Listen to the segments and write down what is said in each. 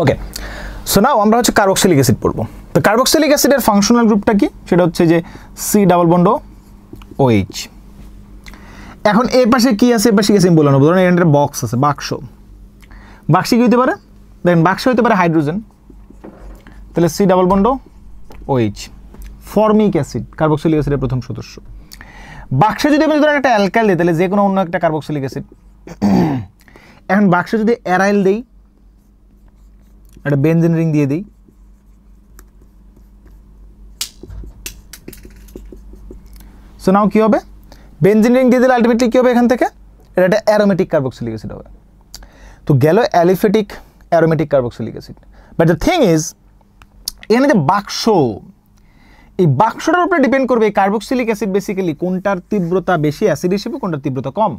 ওকে, so now আমরা হচ্ছে carboxylic acid পড়বো। তো কার্বক্সিলিক অ্যাসিডের ফাংশনাল গ্রুপটা কি? সেটা হচ্ছে যে সি ডাবল বন্ড OH। এখন এর পাশে কি আছে, এর পাশে কি আছে আমি বলে নেবো। ধরুন এখানে বক্স আছে, বাক্সে কি হতে পারে? দেখেন বাক্সে হতে পারে হাইড্রোজেন, তাহলে C double bond OH। Formic acid carboxylic অ্যাসিডের প্রথম সদস্য। বাক্সে যদি আমি ধরেন একটা অ্যালকাইল দিই, তাহলে যে কোনো অন্য একটা কার্বক্সিলিক অ্যাসিড। এখন বাক্সে যদি অ্যারাইল দেই, একটা বেনজিন রিং দিয়ে দিই, সো নাও কি হবে? বেনজিন রিং দিয়ে দিলে আলটিমেটলি কি হবে? এখান থেকে এটা একটা অ্যারোমেটিক কার্বক্সিলিক অ্যাসিড হবে। তো গেল aliphatic aromatic carboxylic acid. But the thing is, এখানে যে বাক্স, এই বাক্সটার উপরে ডিপেন্ড করবে এই কার্বক্সিলিক অ্যাসিড বেসিক্যালি কোনটার তীব্রতা বেশি অ্যাসিড হিসেবে, কোনটার তীব্রতা কম।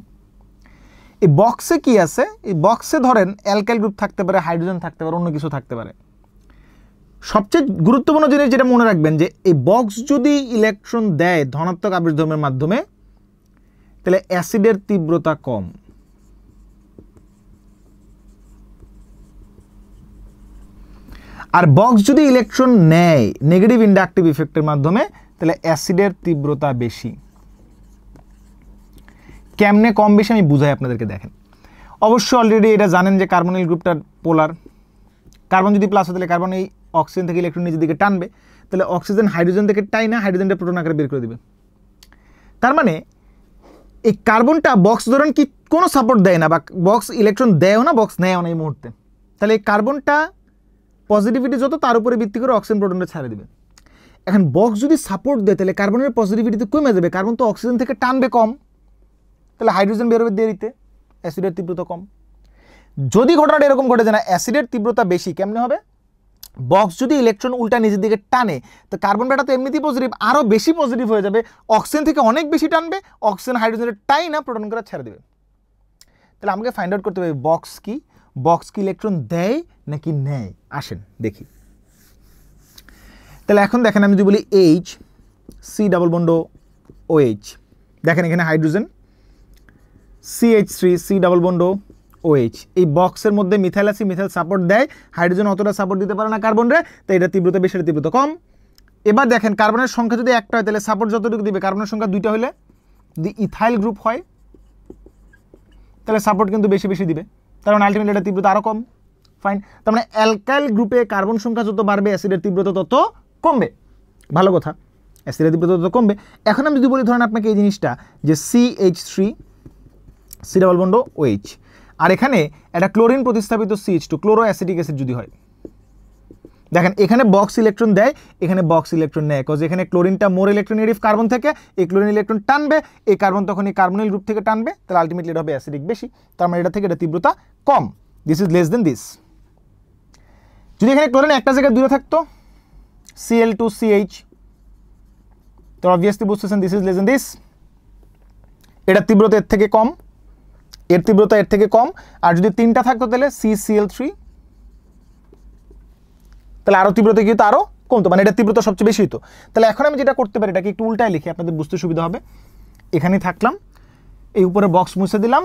এই বক্সে কি আছে? এই বক্সে ধরেন অ্যালকাইল গ্রুপ থাকতে পারে, হাইড্রোজেন থাকতে পারে, অন্য কিছু থাকতে পারে। সবচেয়ে গুরুত্বপূর্ণ জিনিস যেটা মনে রাখবেন, যে এই বক্স যদি ইলেকট্রন দেয় ধনাত্মক আবেশধর্মের মাধ্যমে, তাহলে অ্যাসিডের তীব্রতা কম। আর বক্স যদি ইলেকট্রন নেয় নেগেটিভ ইন্ডাকটিভ ইফেক্টের মাধ্যমে, তাহলে অ্যাসিডের তীব্রতা বেশি। কেমনে কম বেশি আমি বুঝাই আপনাদেরকে। দেখেন, অবশ্যই অলরেডি এটা জানেন যে কার্বনিল গ্রুপটা পোলার। কার্বন যদি প্লাস হয় তাহলে কার্বন এই অক্সিজেন থেকে ইলেকট্রন নিজের দিকে টানবে, তাহলে অক্সিজেন হাইড্রোজেন থেকে টাইনা হাইড্রোজেনটা প্রোটন আকারে বের করে দিবে। তার মানে এই কার্বনটা বক্স ধরেন কি কোনো সাপোর্ট দেয় না, বা বক্স ইলেকট্রন দেয়ও না, বক্স নেয়ও না এই মুহূর্তে, তাহলে এই কার্বনটা পজিটিভিটি যত তার উপরে ভিত্তি করে অক্সিজেন প্রোটনটা ছেড়ে দিবে। এখন বক্স যদি সাপোর্ট দেয় তাহলে কার্বনের পজিটিভিটি তো কমে যাবে, কার্বন তো অক্সিজেন থেকে টানবে কম, তাহলে হাইড্রোজেন বেরোবে দেরিতে, অ্যাসিডের তীব্রতা কম। যদি ঘটনাটা এরকম ঘটে যে না অ্যাসিডের তীব্রতা বেশি, কেমনে হবে? বক্স যদি ইলেকট্রন উল্টা নিজের দিকে টানে, তো কার্বন বেটা তো এমনিতেই পজিটিভ, আরও বেশি পজিটিভ হয়ে যাবে, অক্সিজেন থেকে অনেক বেশি টানবে, অক্সিজেন হাইড্রোজেনের টাইনা প্রোটন করে ছেড়ে দেবে। তাহলে আমাকে ফাইন্ড আউট করতে হবে বক্স কি, বক্স কি ইলেকট্রন দেয় নাকি নেয়। আসেন দেখি। তাহলে এখন দেখেন আমি যদি বলি H C double bond OH, দেখেন এখানে hydrogen CH3 C double bond OH। এই বক্সের মধ্যে মিথাইল আছে, মিথাইল সাপোর্ট দেয়, হাইড্রোজেন অতটা সাপোর্ট দিতে পারে না কার্বন রে, তাই এটা তীব্রতা বেশি, এটা তীব্রতা কম। এবার দেখেন কার্বনের সংখ্যা যদি একটা হয় তাহলে সাপোর্ট যতটুকু দিবে, কার্বনের সংখ্যা দুইটা হলে যদি ইথাইল গ্রুপ হয় তাহলে সাপোর্ট কিন্তু বেশি বেশি দিবে, তার মানে আলটিমেটলি এটা তীব্রতা আরও কম। ফাইন, তার মানে অ্যালকাইল গ্রুপে কার্বন সংখ্যা যত বাড়বে অ্যাসিডের তীব্রতা তত কমবে। ভালো কথা, অ্যাসিডের তীব্রতা তত কমবে। এখন আমি যদি বলি ধরেন আপনাকে এই জিনিসটা যে CH3 C double bond OH, আর এখানে একটা ক্লোরিন প্রতিস্থাপিত CH2 ক্লোরো অ্যাসিটিক অ্যাসিড যদি হয়, দেখেন এখানে বক্স ইলেকট্রন দেয়, এখানে বক্স ইলেকট্রন নেয়, কজ এখানে ক্লোরিনটা মোর ইলেকট্রোনেগেটিভ কার্বন থেকে, এই ক্লোরিন ইলেকট্রন টানবে, এই কার্বন তখন এই কার্বনিল গ্রুপ থেকে টানবে, তাহলে আলটিমেটলি এটা হবে অ্যাসিডিক বেশি, তার মানে এটা থেকে এটা তীব্রতা কম। This is less than this. যদি এখানে ক্লোরিন একটা জায়গায় দূরে থাকতো Cl2CH, তো অবভিয়াসলি বুঝতেছেন this is less than this, এটা তীব্রতা এর থেকে কম, এর তীব্রতা এর থেকে কম। আর যদি তিনটা থাকতো তাহলে CCl3, তাহলে আরও তীব্রতা কিন্তু আরও কমতো, মানে এটা তীব্রতা সবচেয়ে বেশি হতো। তাহলে এখন আমি যেটা করতে পারি, এটাকে একটু উল্টায় লিখি আপনাদের বুঝতে সুবিধা হবে। এখানেই থাকলাম, এই উপরে বক্স মুছে দিলাম।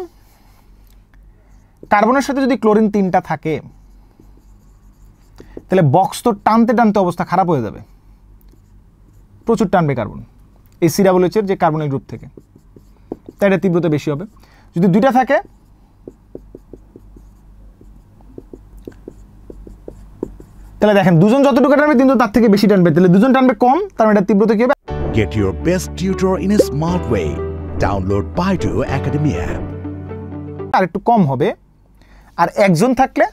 কার্বনের সাথে যদি ক্লোরিন তিনটা থাকে তাহলে বক্স তো টানতে টানতে অবস্থা খারাপ হয়ে যাবে, প্রচুর টানবে কার্বন এই COOH এর যে কার্বনিল গ্রুপ থেকে, তাই এটা তীব্রতা বেশি হবে। যদি দুইটা থাকে তাহলে দেখেন দুজন যতটুকু টানবে কিন্তু তার থেকে বেশি টানবে, তাহলে দুজন টানবে কম, তার মানে এটা তীব্রতা কি হবে? Get your best tutor in a smart way. Download Baidu Academy app. আর একটু কম হবে, আর একজন থাকলে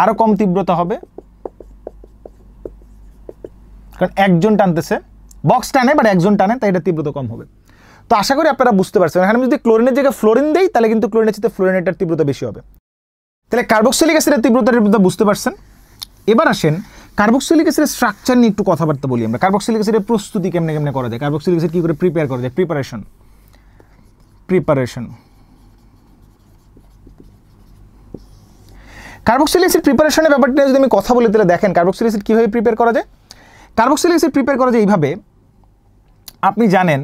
আরো কম তীব্রতা হবে, কারণ একজন টানতেছে, বক্স টানে বাট একজন টানে, তাই এটা তীব্রতা কম হবে। তো আশা করি আপনারা বুঝতে পারছেন। এখানে যদি ক্লোরিনের জায়গায় ফ্লোরিন দেই তাহলে কিন্তু ক্লোরিনের সাথে ফ্লোরিনেটার তীব্রতা বেশি হবে। তাহলে কার্বক্সিলিক অ্যাসিডের তীব্রতা বুঝতে পারছেন। এবার আসেন কার্বক্সিলিক অ্যাসিডের স্ট্রাকচার নিয়ে একটু কথাবার্তা বলি আমরা। কার্বক্সিলিক অ্যাসিডের প্রস্তুতি কেমনে কেমনে করা যায়, কার্বক্সিলিক অ্যাসিড কী করে প্রিপেয়ার করা যায়, প্রিপারেশন। কার্বক্সিলিক অ্যাসিড প্রিপারেশনের ব্যাপারটা যদি আমি কথা বলি তাহলে দেখেন কার্বক্সিলিক অ্যাসিড কীভাবে প্রিপেয়ার করা যায়। কার্বক্সিলিক অ্যাসিড প্রিপেয়ার করা যায় এইভাবে, আপনি জানেন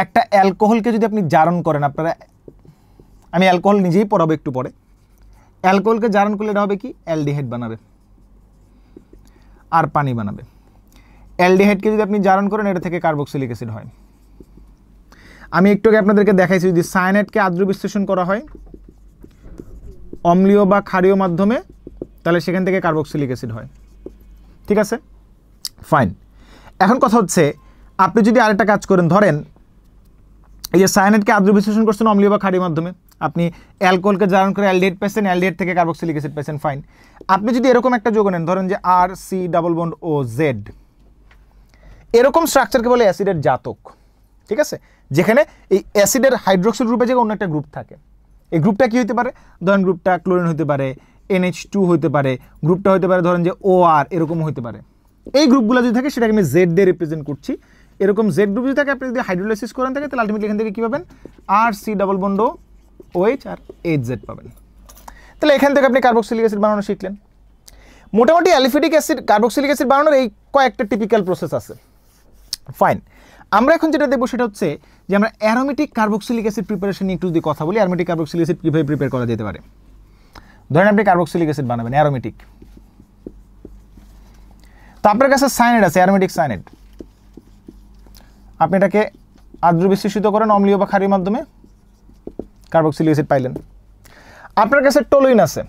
একটা অ্যালকোহলকে যদি আপনি জারণ করেন, আপনারা, আমি অ্যালকোহল নিজেই পড়াবো একটু পরে, অ্যালকোহলকে জারণ করলে এটা হবে কি, অ্যালডিহাইড বানাবে আর পানি বানাবে। অ্যালডিহাইডকে যদি আপনি জারণ করেন এটা থেকে কার্বক্সিলিক অ্যাসিড হয়। আমি একটু আগে আপনাদেরকে দেখাইছি যদি সায়ানাইডকে আদ্র বিশ্লেষণ করা হয় অম্লীয় বা ক্ষারীয় মাধ্যমে, তাহলে সেখান থেকে কার্বক্সিলিক অ্যাসিড হয়। ঠিক আছে, ফাইন। এখন কথা হচ্ছে আপনি যদি আরেকটা কাজ করেন, ধরেন এই যে সায়ানাইডকে আদ্র বিশ্লেষণ করছেন অম্লীয় বা ক্ষারীয় মাধ্যমে, আপনি অ্যালকোহলকে জারণ করে অ্যালডিহাইড পেয়েছেন, অ্যালডিহাইড থেকে কার্বক্সিলিক অ্যাসিড পেয়েছেন, ফাইন। আপনি যদি এরকম একটা যৌগ নেন, ধরেন যে RC⋯OZ, এরকম স্ট্রাকচারকে বলে অ্যাসিডের জাতক। ঠিক আছে, যেখানে এই অ্যাসিডের হাইড্রোক্সিল গ্রুপে যে অন্য একটা গ্রুপ থাকে, এই গ্রুপটা কি হতে পারে, ধরেন গ্রুপটা ক্লোরিন হতে পারে, NH2 হতে পারে, গ্রুপটা হতে পারে ধরেন যে OR, এরকম হতে পারে। এই গ্রুপগুলো যদি থাকে সেটাকে আমি জেড দিয়ে রিপ্রেজেন্ট করছি। এরকম জেড গ্রুপ যদি থাকে, আপনি যদি হাইড্রোলাইসিস করেন থাকে, তাহলে আলটিমেটলি এখান থেকে কী পাবেন, RC⋯OH আর HZ পাবেন। তাহলে এখান থেকে আপনি কার্বক্সিলিক অ্যাসিড বানানো শিখলেন। মোটামুটি অ্যালিফেটিক অ্যাসিড, কার্বক্সিলিক অ্যাসিড বানানোর এই কয়েকটা টিপিক্যাল প্রসেস আছে, ফাইন। আমরা এখন যেটা দেখবো সেটা হচ্ছে যে আমরা অ্যারোমেটিক কার্বক্সিলিক অ্যাসিড প্রিপারেশন নিয়ে একটু যদি কথা বলি, অ্যারোমেটিক কার্বক্সিলিক অ্যাসিড কীভাবে প্রিপেয়ার করা যেতে পারে। ধরেন আপনি কার্বক্সিলিক অ্যাসিড বানাবেন অ্যারোমেটিক, তো আপনার কাছে সায়ানাইড আছে, অ্যারোমেটিক সায়ানাইড, আপনি এটাকে আদ্র বিশ্লেষিত করেন অম্লীয় বা ক্ষারীয় মাধ্যমে, কার্বক্সিলিক অ্যাসিড পাইলেন। আপনার কাছে টলুইন আছে,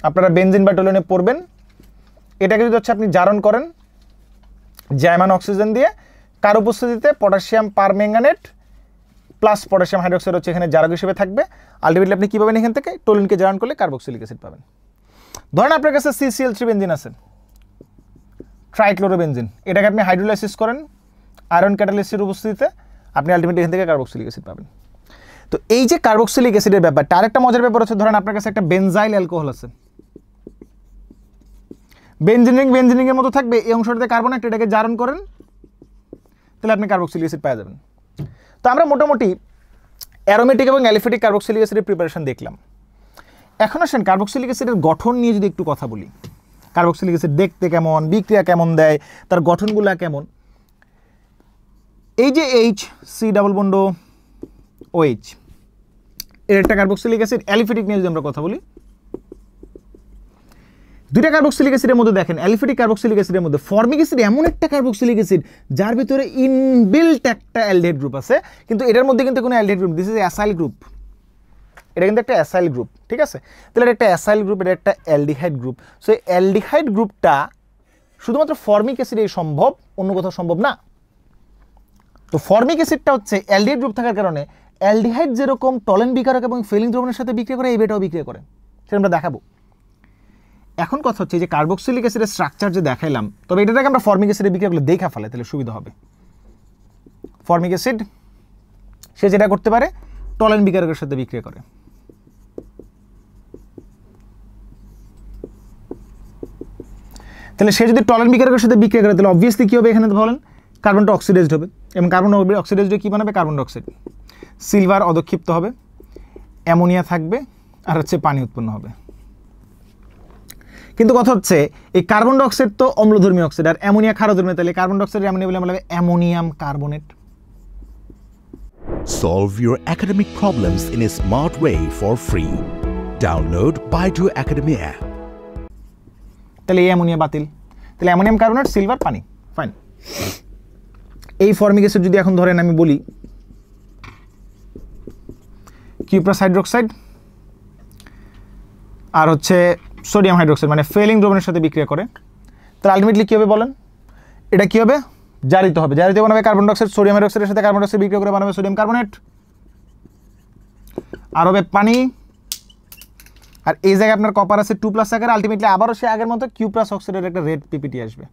আপনারা বেনজিন বা টলুইনে পড়বেন, এটাকে যদি হচ্ছে আপনি জারণ করেন জাইমান অক্সিজেন দিয়ে, কার উপস্থিতিতে potassium permanganate plus potassium hydroxide হচ্ছে এখানে জারক হিসেবে থাকবে, আলটিমেটলি আপনি কী পাবেন, এখান থেকে টলুইনকে জারণ করলে কার্বক্সিলিক অ্যাসিড পাবেন। ধরেন আপনার কাছে CCl3 বেনজিন আছে, ট্রাইক্লোরোবেনজিন, এটাকে আপনি হাইড্রোলাইসিস করেন আয়রন ক্যাটালিসিসের উপস্থিতিতে, আপনি আলটিমেটলি এখান থেকে কার্বক্সিলিক অ্যাসিড পাবেন। তো এই যে কার্বক্সিলিক অ্যাসিডের ব্যাপারটা, আরেকটা মজার ব্যাপার হচ্ছে, ধরেন আপনার কাছে একটা বেনজাইল অ্যালকোহল আছে, বেনজিনিং এর মতো থাকবে, এই অংশটাতে কার্বন, এটাকে জারণ করেন, তাহলে আপনি কার্বক্সিলিক অ্যাসিড পেয়ে যাবেন। তো আমরা মোটামুটি অ্যারোমেটিক এবং অ্যালিফেটিক কার্বক্সিলিক অ্যাসিডের প্রিপারেশন দেখলাম। এখন আসেন কার্বক্সিলিক অ্যাসিডের গঠন নিয়ে যদি একটু কথা বলি। কার্বক্সিলিক অ্যাসিড দেখতে কেমন, বিক্রিয়া কেমন দেয়, তার গঠনগুলো কেমন। এই যে H⋯OH, এর একটা কার্বক্সিলিক অ্যাসিড, অ্যালিফেটিক নিয়ে যদি আমরা কথা বলি, দুইটা কার্বক্সিলিক অ্যাসিডের মধ্যে দেখেন, অ্যালিফেটিক কার্বক্সিলিক অ্যাসিডের মধ্যে ফর্মিক অ্যাসিড এমন একটা কার্বক্সিলিক অ্যাসিড যার ভিতরে ইনবিল্ট একটা অ্যালডিহাইড গ্রুপ আছে, কিন্তু এটার মধ্যে কিন্তু কোনো aldehyde group, this is acyl group, এটা কিন্তু একটা অ্যাসাইল গ্রুপ। ঠিক আছে, তাহলে এটা একটা অ্যাসাইল গ্রুপ, এটা একটা অ্যালডিহাইড গ্রুপ। সো এই অ্যালডিহাইড গ্রুপটা শুধুমাত্র ফর্মিক অ্যাসিডেই সম্ভব, অন্য কোথাও সম্ভব না। তো ফর্মিক অ্যাসিডটা হচ্ছে অ্যালডিহাইড গ্রুপ থাকার কারণে অ্যালডিহাইড যেরকম টলেন বিকারক এবং ফেলিং দ্রবণের সাথে বিক্রিয়া করে, এই বেটাও বিক্রিয়া করে, সেটা আমরা দেখাবো। এখন কথা হচ্ছে যে কার্বক্সিলিক অ্যাসিডের স্ট্রাকচার যে দেখাইলাম, তবে এটাকে আমরা ফর্মিক অ্যাসিডের বিক্রিয়াগুলো দেখা ফেলে, তাহলে সুবিধা হবে। ফর্মিক অ্যাসিড সে যেটা করতে পারে, টলেন বিকারকের সাথে বিক্রিয়া করে। তাহলে সে যদি টলেন বিকারকের সাথে বিক্রিয়া করে, তাহলে অবভিয়াসলি কী হবে, এখানে বলেন কার্বনটা অক্সিডাইজড হবে, এবং কার্বন অক্সিডাইজড কী বানাবে, কার্বন ডাইঅক্সাইড, সিলভার অধক্ষিপ্ত হবে, অ্যামোনিয়া থাকবে, আর হচ্ছে পানি উৎপন্ন হবে। কিন্তু কথা হচ্ছে এই কার্বন ডাইঅক্সাইড তো অম্লধর্মী অক্সাইড, আর অ্যামোনিয়া ক্ষারধর্মী, তাহলে কার্বন ডাইঅক্সাইড অ্যামোনিয়া বলে আমরা ammonium carbonate. Solve your academic problems in a smart way for free. Download Baidu Academy app. তাহলে এই অ্যামোনিয়া বাতিল, তাহলে অ্যামোনিয়াম কার্বনেট, সিলভার, পানি, ফাইন। এই ফর্মিক অ্যাসিড যদি এখন ধরেন আমি বলি কিউপ্রাস হাইড্রোক্সাইড আর হচ্ছে সোডিয়াম হাইড্রোক্সাইড, মানে ফেলিং দ্রবণের সাথে বিক্রিয়া করে, তাহলে আলটিমেটলি কী হবে বলেন, এটা কী হবে, জারিত হবে। জারিত বানাবে কার্বন ডাইঅক্সাইড, সোডিয়াম হাইড্রোক্সাইডের সাথে কার্বন ডাইঅক্সাইড বিক্রিয়া করে বানাবে সোডিয়াম কার্বনেট, আর হবে পানি। আর এই জায়গায় আপনার কপার আছে 2+ আকারে, আলটিমেটলি আবারও সে আগের মতো কিউপ্রাস অক্সাইডের একটা রেড পিপিটি আসবে।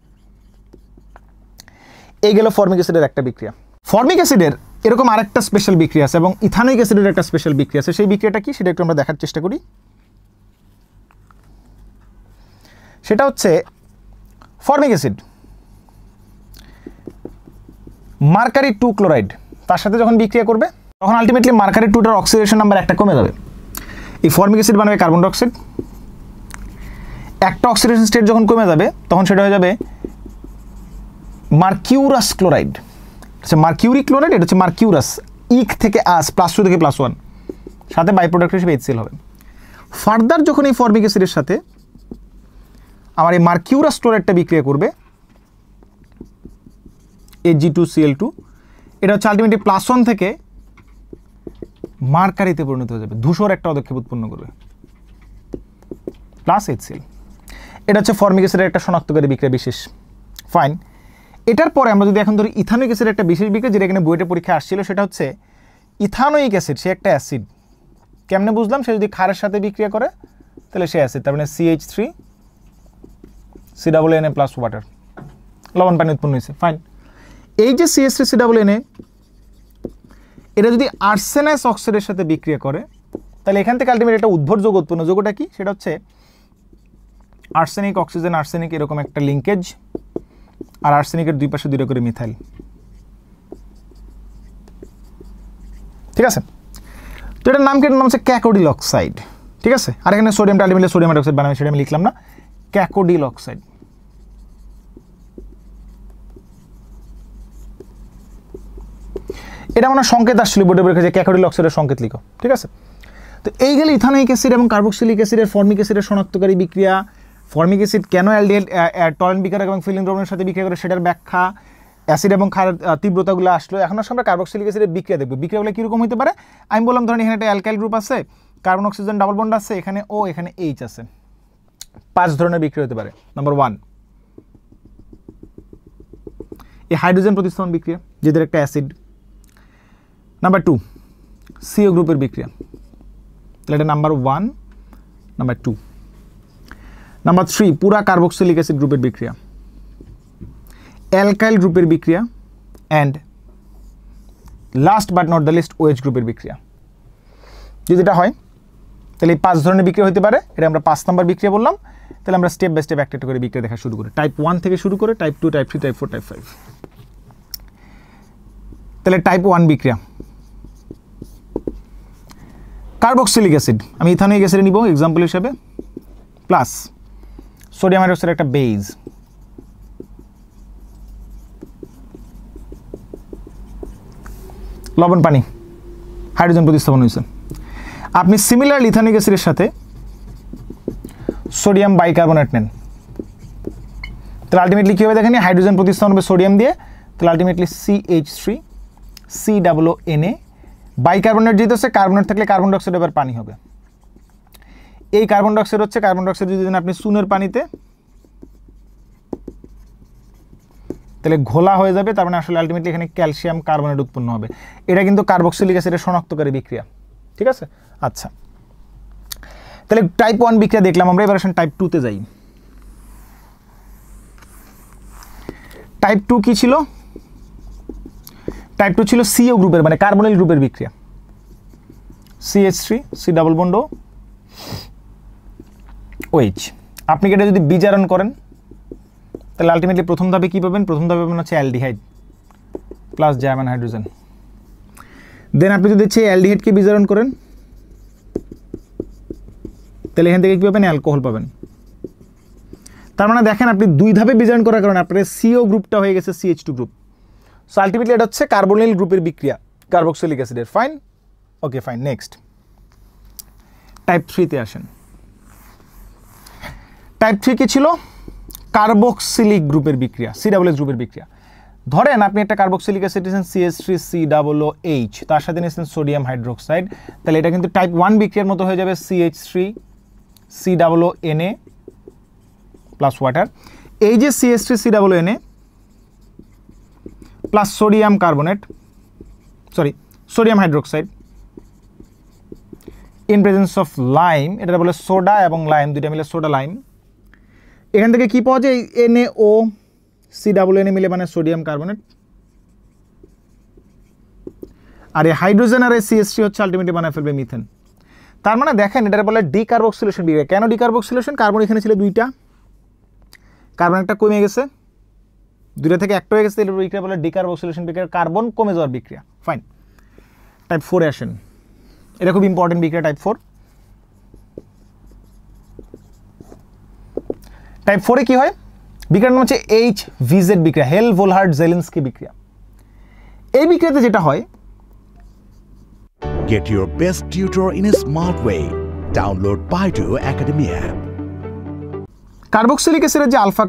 এই গেল ফর্মিক অ্যাসিডের একটা বিক্রিয়া। ফর্মিক অ্যাসিডের এরকম আরেকটা স্পেশাল বিক্রিয়া আছে, এবং ইথানোইক অ্যাসিডের একটা স্পেশাল বিক্রিয়া আছে। সেই বিক্রিয়াটা কি, সেটা একটু আমরা দেখার চেষ্টা করি। সেটা হচ্ছে ফর্মিক অ্যাসিড মার্কারি 2 ক্লোরাইড তার সাথে যখন বিক্রিয়া করবে, তখন আলটিমেটলি মার্কারি 2টার অক্সিডেশন নাম্বার একটা কমে যাবে। এই ফর্মিক অ্যাসিড বানাবে কার্বন ডাইঅক্সাইড, একটা অক্সিডেশন স্টেট যখন কমে যাবে, তখন সেটা হয়ে যাবে মার্কিউরাস ক্লোরাইড। আচ্ছা, মার্কিউরি ক্লোরাইড, এটা হচ্ছে মার্কিউরাস, ইক থেকে আস, +2 থেকে +1, সাথে বাই প্রোডাক্ট হিসেবে HCl হবে। ফার্দার যখন এই ফর্মিক অ্যাসিডের সাথে আমার এই মার্কিউরাস ক্লোরাইডটা বিক্রিয়া করবে Ag2Cl2, এটা হচ্ছে আলটিমেটলি +1 থেকে মার্কারিতে পরিণত হয়ে যাবে, ধূসর একটা পদক্ষেপ উৎপন্ন করবে +HCl। এটা হচ্ছে ফর্মিক অ্যাসিডের একটা শনাক্তকারী বিক্রিয়া বিশেষ। ফাইন, এটার পরে আমরা যদি এখন ধরি ইথানোয়িক অ্যাসিডের একটা বিশেষ বিক্রিয়া যেটা এখানে বুয়েটের পরীক্ষা আসছিল, সেটা হচ্ছে ইথানোয়িক অ্যাসিড। সে একটা অ্যাসিড, কেমনে বুঝলাম? সে যদি ক্ষারের সাথে বিক্রিয়া করে তাহলে সে অ্যাসিড, তার মানে CH3CNA প্লাস ওয়াটার, লবণ পানি উৎপন্ন হয়েছে। ফাইন, এই যে CH3CNA এটা যদি আর্সেনাস অক্সাইডের সাথে বিক্রিয়া করে তাহলে এখান থেকে আলটিমেটলি একটা উদ্ভট যৌগ উৎপন্ন। যৌগটা কি? সেটা হচ্ছে আর্সেনিক, অক্সিজেন, আর্সেনিক, এরকম একটা লিঙ্কেজ, আর আর্সেনিকের দুই পাশে 2টা করে মিথাইল। ঠিক আছে, তো এটার নাম কি? এটার নাম হচ্ছে ক্যাকোডিল অক্সাইড। ঠিক আছে, আর এখানে সোডিয়ামটা আলটিমেটলি সোডিয়াম হাইড্রোক্সাইড বানাবে, সেটা আমি লিখলাম না, ক্যাকোডিল অক্সাইড। এটা আমার সংকেত আসছিল বোর্ডে পরীক্ষা যে ক্যাকোডিল অক্সাইডের সংকেত লিখো। ঠিক আছে, তো এই গেলে ইথানোয়িক অ্যাসিড এবং কার্বক্সিলিক অ্যাসিডের ফর্মিক অ্যাসিডের শনাক্তকারী বিক্রিয়া, ফর্মিক অ্যাসিড কেন অ্যালডিহাইড টরেন্ট বিকারক এবং ফিলিং দ্রবণের সাথে বিক্রিয়া করে সেটার ব্যাখ্যা, অ্যাসিড এবং ক্ষারের তীব্রতাগুলো আসলো। এখন আসলে আমরা কার্বক্সিলিক অ্যাসিডের বিক্রিয়া দেখব। বিক্রিয়াগুলো কীরকম হতে পারে? আমি বললাম ধরেন এখানে একটা অ্যালকাইল গ্রুপ আছে, কার্বন অক্সিজেন ডাবল বন্ড আছে, এখানে O, এখানে H আছে। 5 ধরনের বিক্রিয়া হতে পারে। নাম্বার 1, এই হাইড্রোজেন প্রতিস্থাপন বিক্রিয়া, যেদের একটা অ্যাসিড। নাম্বার 2, CO গ্রুপের বিক্রিয়া, তাহলে এটা নাম্বার 1, নাম্বার 2। নাম্বার 3, পুরা কার্বক্সিলিক অ্যাসিড গ্রুপের বিক্রিয়া, অ্যালকাইল গ্রুপের বিক্রিয়া, and last but not the least OH গ্রুপের বিক্রিয়া। যদি এটা হয় তাহলে এই 5 ধরনের বিক্রিয়া হতে পারে। এটা আমরা 5 নম্বর বিক্রিয়া বললাম। তাহলে আমরা স্টেপ বাই স্টেপ একটা করে বিক্রিয়া দেখা শুরু করি, টাইপ 1 থেকে শুরু করে টাইপ 2, টাইপ 3, টাইপ 4, টাইপ 5। তাহলে টাইপ 1 বিক্রিয়া, কার্বক্সিলিক অ্যাসিড, আমি ইথানোয়িক অ্যাসিড নিব এক্সাম্পল হিসেবে, প্লাস সোডিয়াম হাইড্রোক্সাইড একটা বেজ, লবণ পানি, হাইড্রোজেন প্রতিস্থাপন হয়েছে। আপনি সিমিলার ইথানোয়িক অ্যাসিডের সাথে সোডিয়াম বাইকার্বনেট নেন, তাহলে আলটিমেটলি কী হবে দেখেন, হাইড্রোজেন প্রতিস্থাপন হবে সোডিয়াম দিয়ে, তাহলে আলটিমেটলি CH3COONA, বাইকার্বনেট যেহেতু হচ্ছে, কার্বনেট থাকলে কার্বন ডাইঅক্সাইড এবার পানি হবে। এই কার্বন ডাইঅক্সাইড হচ্ছে, কার্বন ডাইঅক্সাইড যদি দেন আপনি চুনের পানিতে তাহলে ঘোলা হয়ে যাবে, তার মানে আসলে আলটিমেটলি এখানে ক্যালসিয়াম কার্বনেট উৎপন্ন হবে। এটা কিন্তু কার্বক্সিলিক অ্যাসিডের শনাক্তকারী বিক্রিয়া। ঠিক আছে, আচ্ছা, তাহলে টাইপ 1 বিক্রিয়া দেখলাম আমরা, এবার আসেন টাইপ 2-তে যাই। টাইপ 2 কি ছিল? টাইপ 2 ছিল CO গ্রুপের, মানে কার্বনিল গ্রুপের বিক্রিয়া, CH3C ডাবল বন্ড OH। আপনি এটা যদি বিজারণ করেন তাহলে আলটিমেটলি প্রথম ধাপে কী পাবেন? প্রথম ধাপে পাবেন হচ্ছে অ্যালডিহাইড প্লাস জার্মান হাইড্রোজেন। দেন আপনি যদি হচ্ছে অ্যালডিহাইডকে বিজারণ করেন তাহলে এখান থেকে কী পাবেন? অ্যালকোহল পাবেন। তার মানে দেখেন আপনি 2 ধাপে বিজারণ করার কারণে আপনার CO গ্রুপটা হয়ে গেছে CH2 গ্রুপ। সো আলটিমেটলি এটা হচ্ছে কার্বনিল গ্রুপের বিক্রিয়া কার্বক্সিলিক অ্যাসিডের। Fine, okay fine, next type 3-তে আসেন। টাইপ 3 কি ছিল? কার্বক্সিলিক গ্রুপের বিক্রিয়া, COOH গ্রুপের বিক্রিয়া। ধরেন আপনি একটা কার্বক্সিলিক অ্যাসিড নিয়েছেন CH3COOH, তার সাথে নিয়েছেন সোডিয়াম হাইড্রোক্সাইড, তাহলে এটা কিন্তু টাইপ 1 বিক্রিয়ার মতো হয়ে যাবে, CH3COONA প্লাস ওয়াটার। এই যে CH3COONA plus sodium carbonate, sodium hydroxide in presence of lime, এটা বলে সোডা এবং লাইম, দুইটা মিলে সোডা লাইম। এখান থেকে কি পাওয়া যায়? NaOCOONA মিলে মানে সোডিয়াম কার্বনেট, আর এই হাইড্রোজেন আর এই CH3 হচ্ছে আলটিমেটলি বানায় ফেলবে মিথেন। তার মানে দেখেন এটা বলে ডিকার্বক্সিলেশন বিক্রিয়া। কেন ডিকার্বক্সিলেশন? কার্বন এখানে ছিল 2টা, কার্বন একটা কমে গেছে, 2টা থেকে একটা হয়ে গেছে, এই বিক্রিয়া বলে ডিকার্বক্সিলেশন বিক্রিয়া, কার্বন কমে যাওয়ার বিক্রিয়া। ফাইন, টাইপ 4-এ আসেন। এটা খুব ইম্পর্টেন্ট বিক্রিয়া টাইপ 4। টাইপ 4-এ কি হয়? বিক্রিয়ার নাম হচ্ছে HVZ বিক্রিয়া, হেল-ভোলহার্ড-জেলিনস্কি বিক্রিয়া। এই বিক্রিয়াতে যেটা হয়, Get your best tutor in a smart way. Download Baidu Academy app. Carboxylic অ্যাসিডের যে আলফা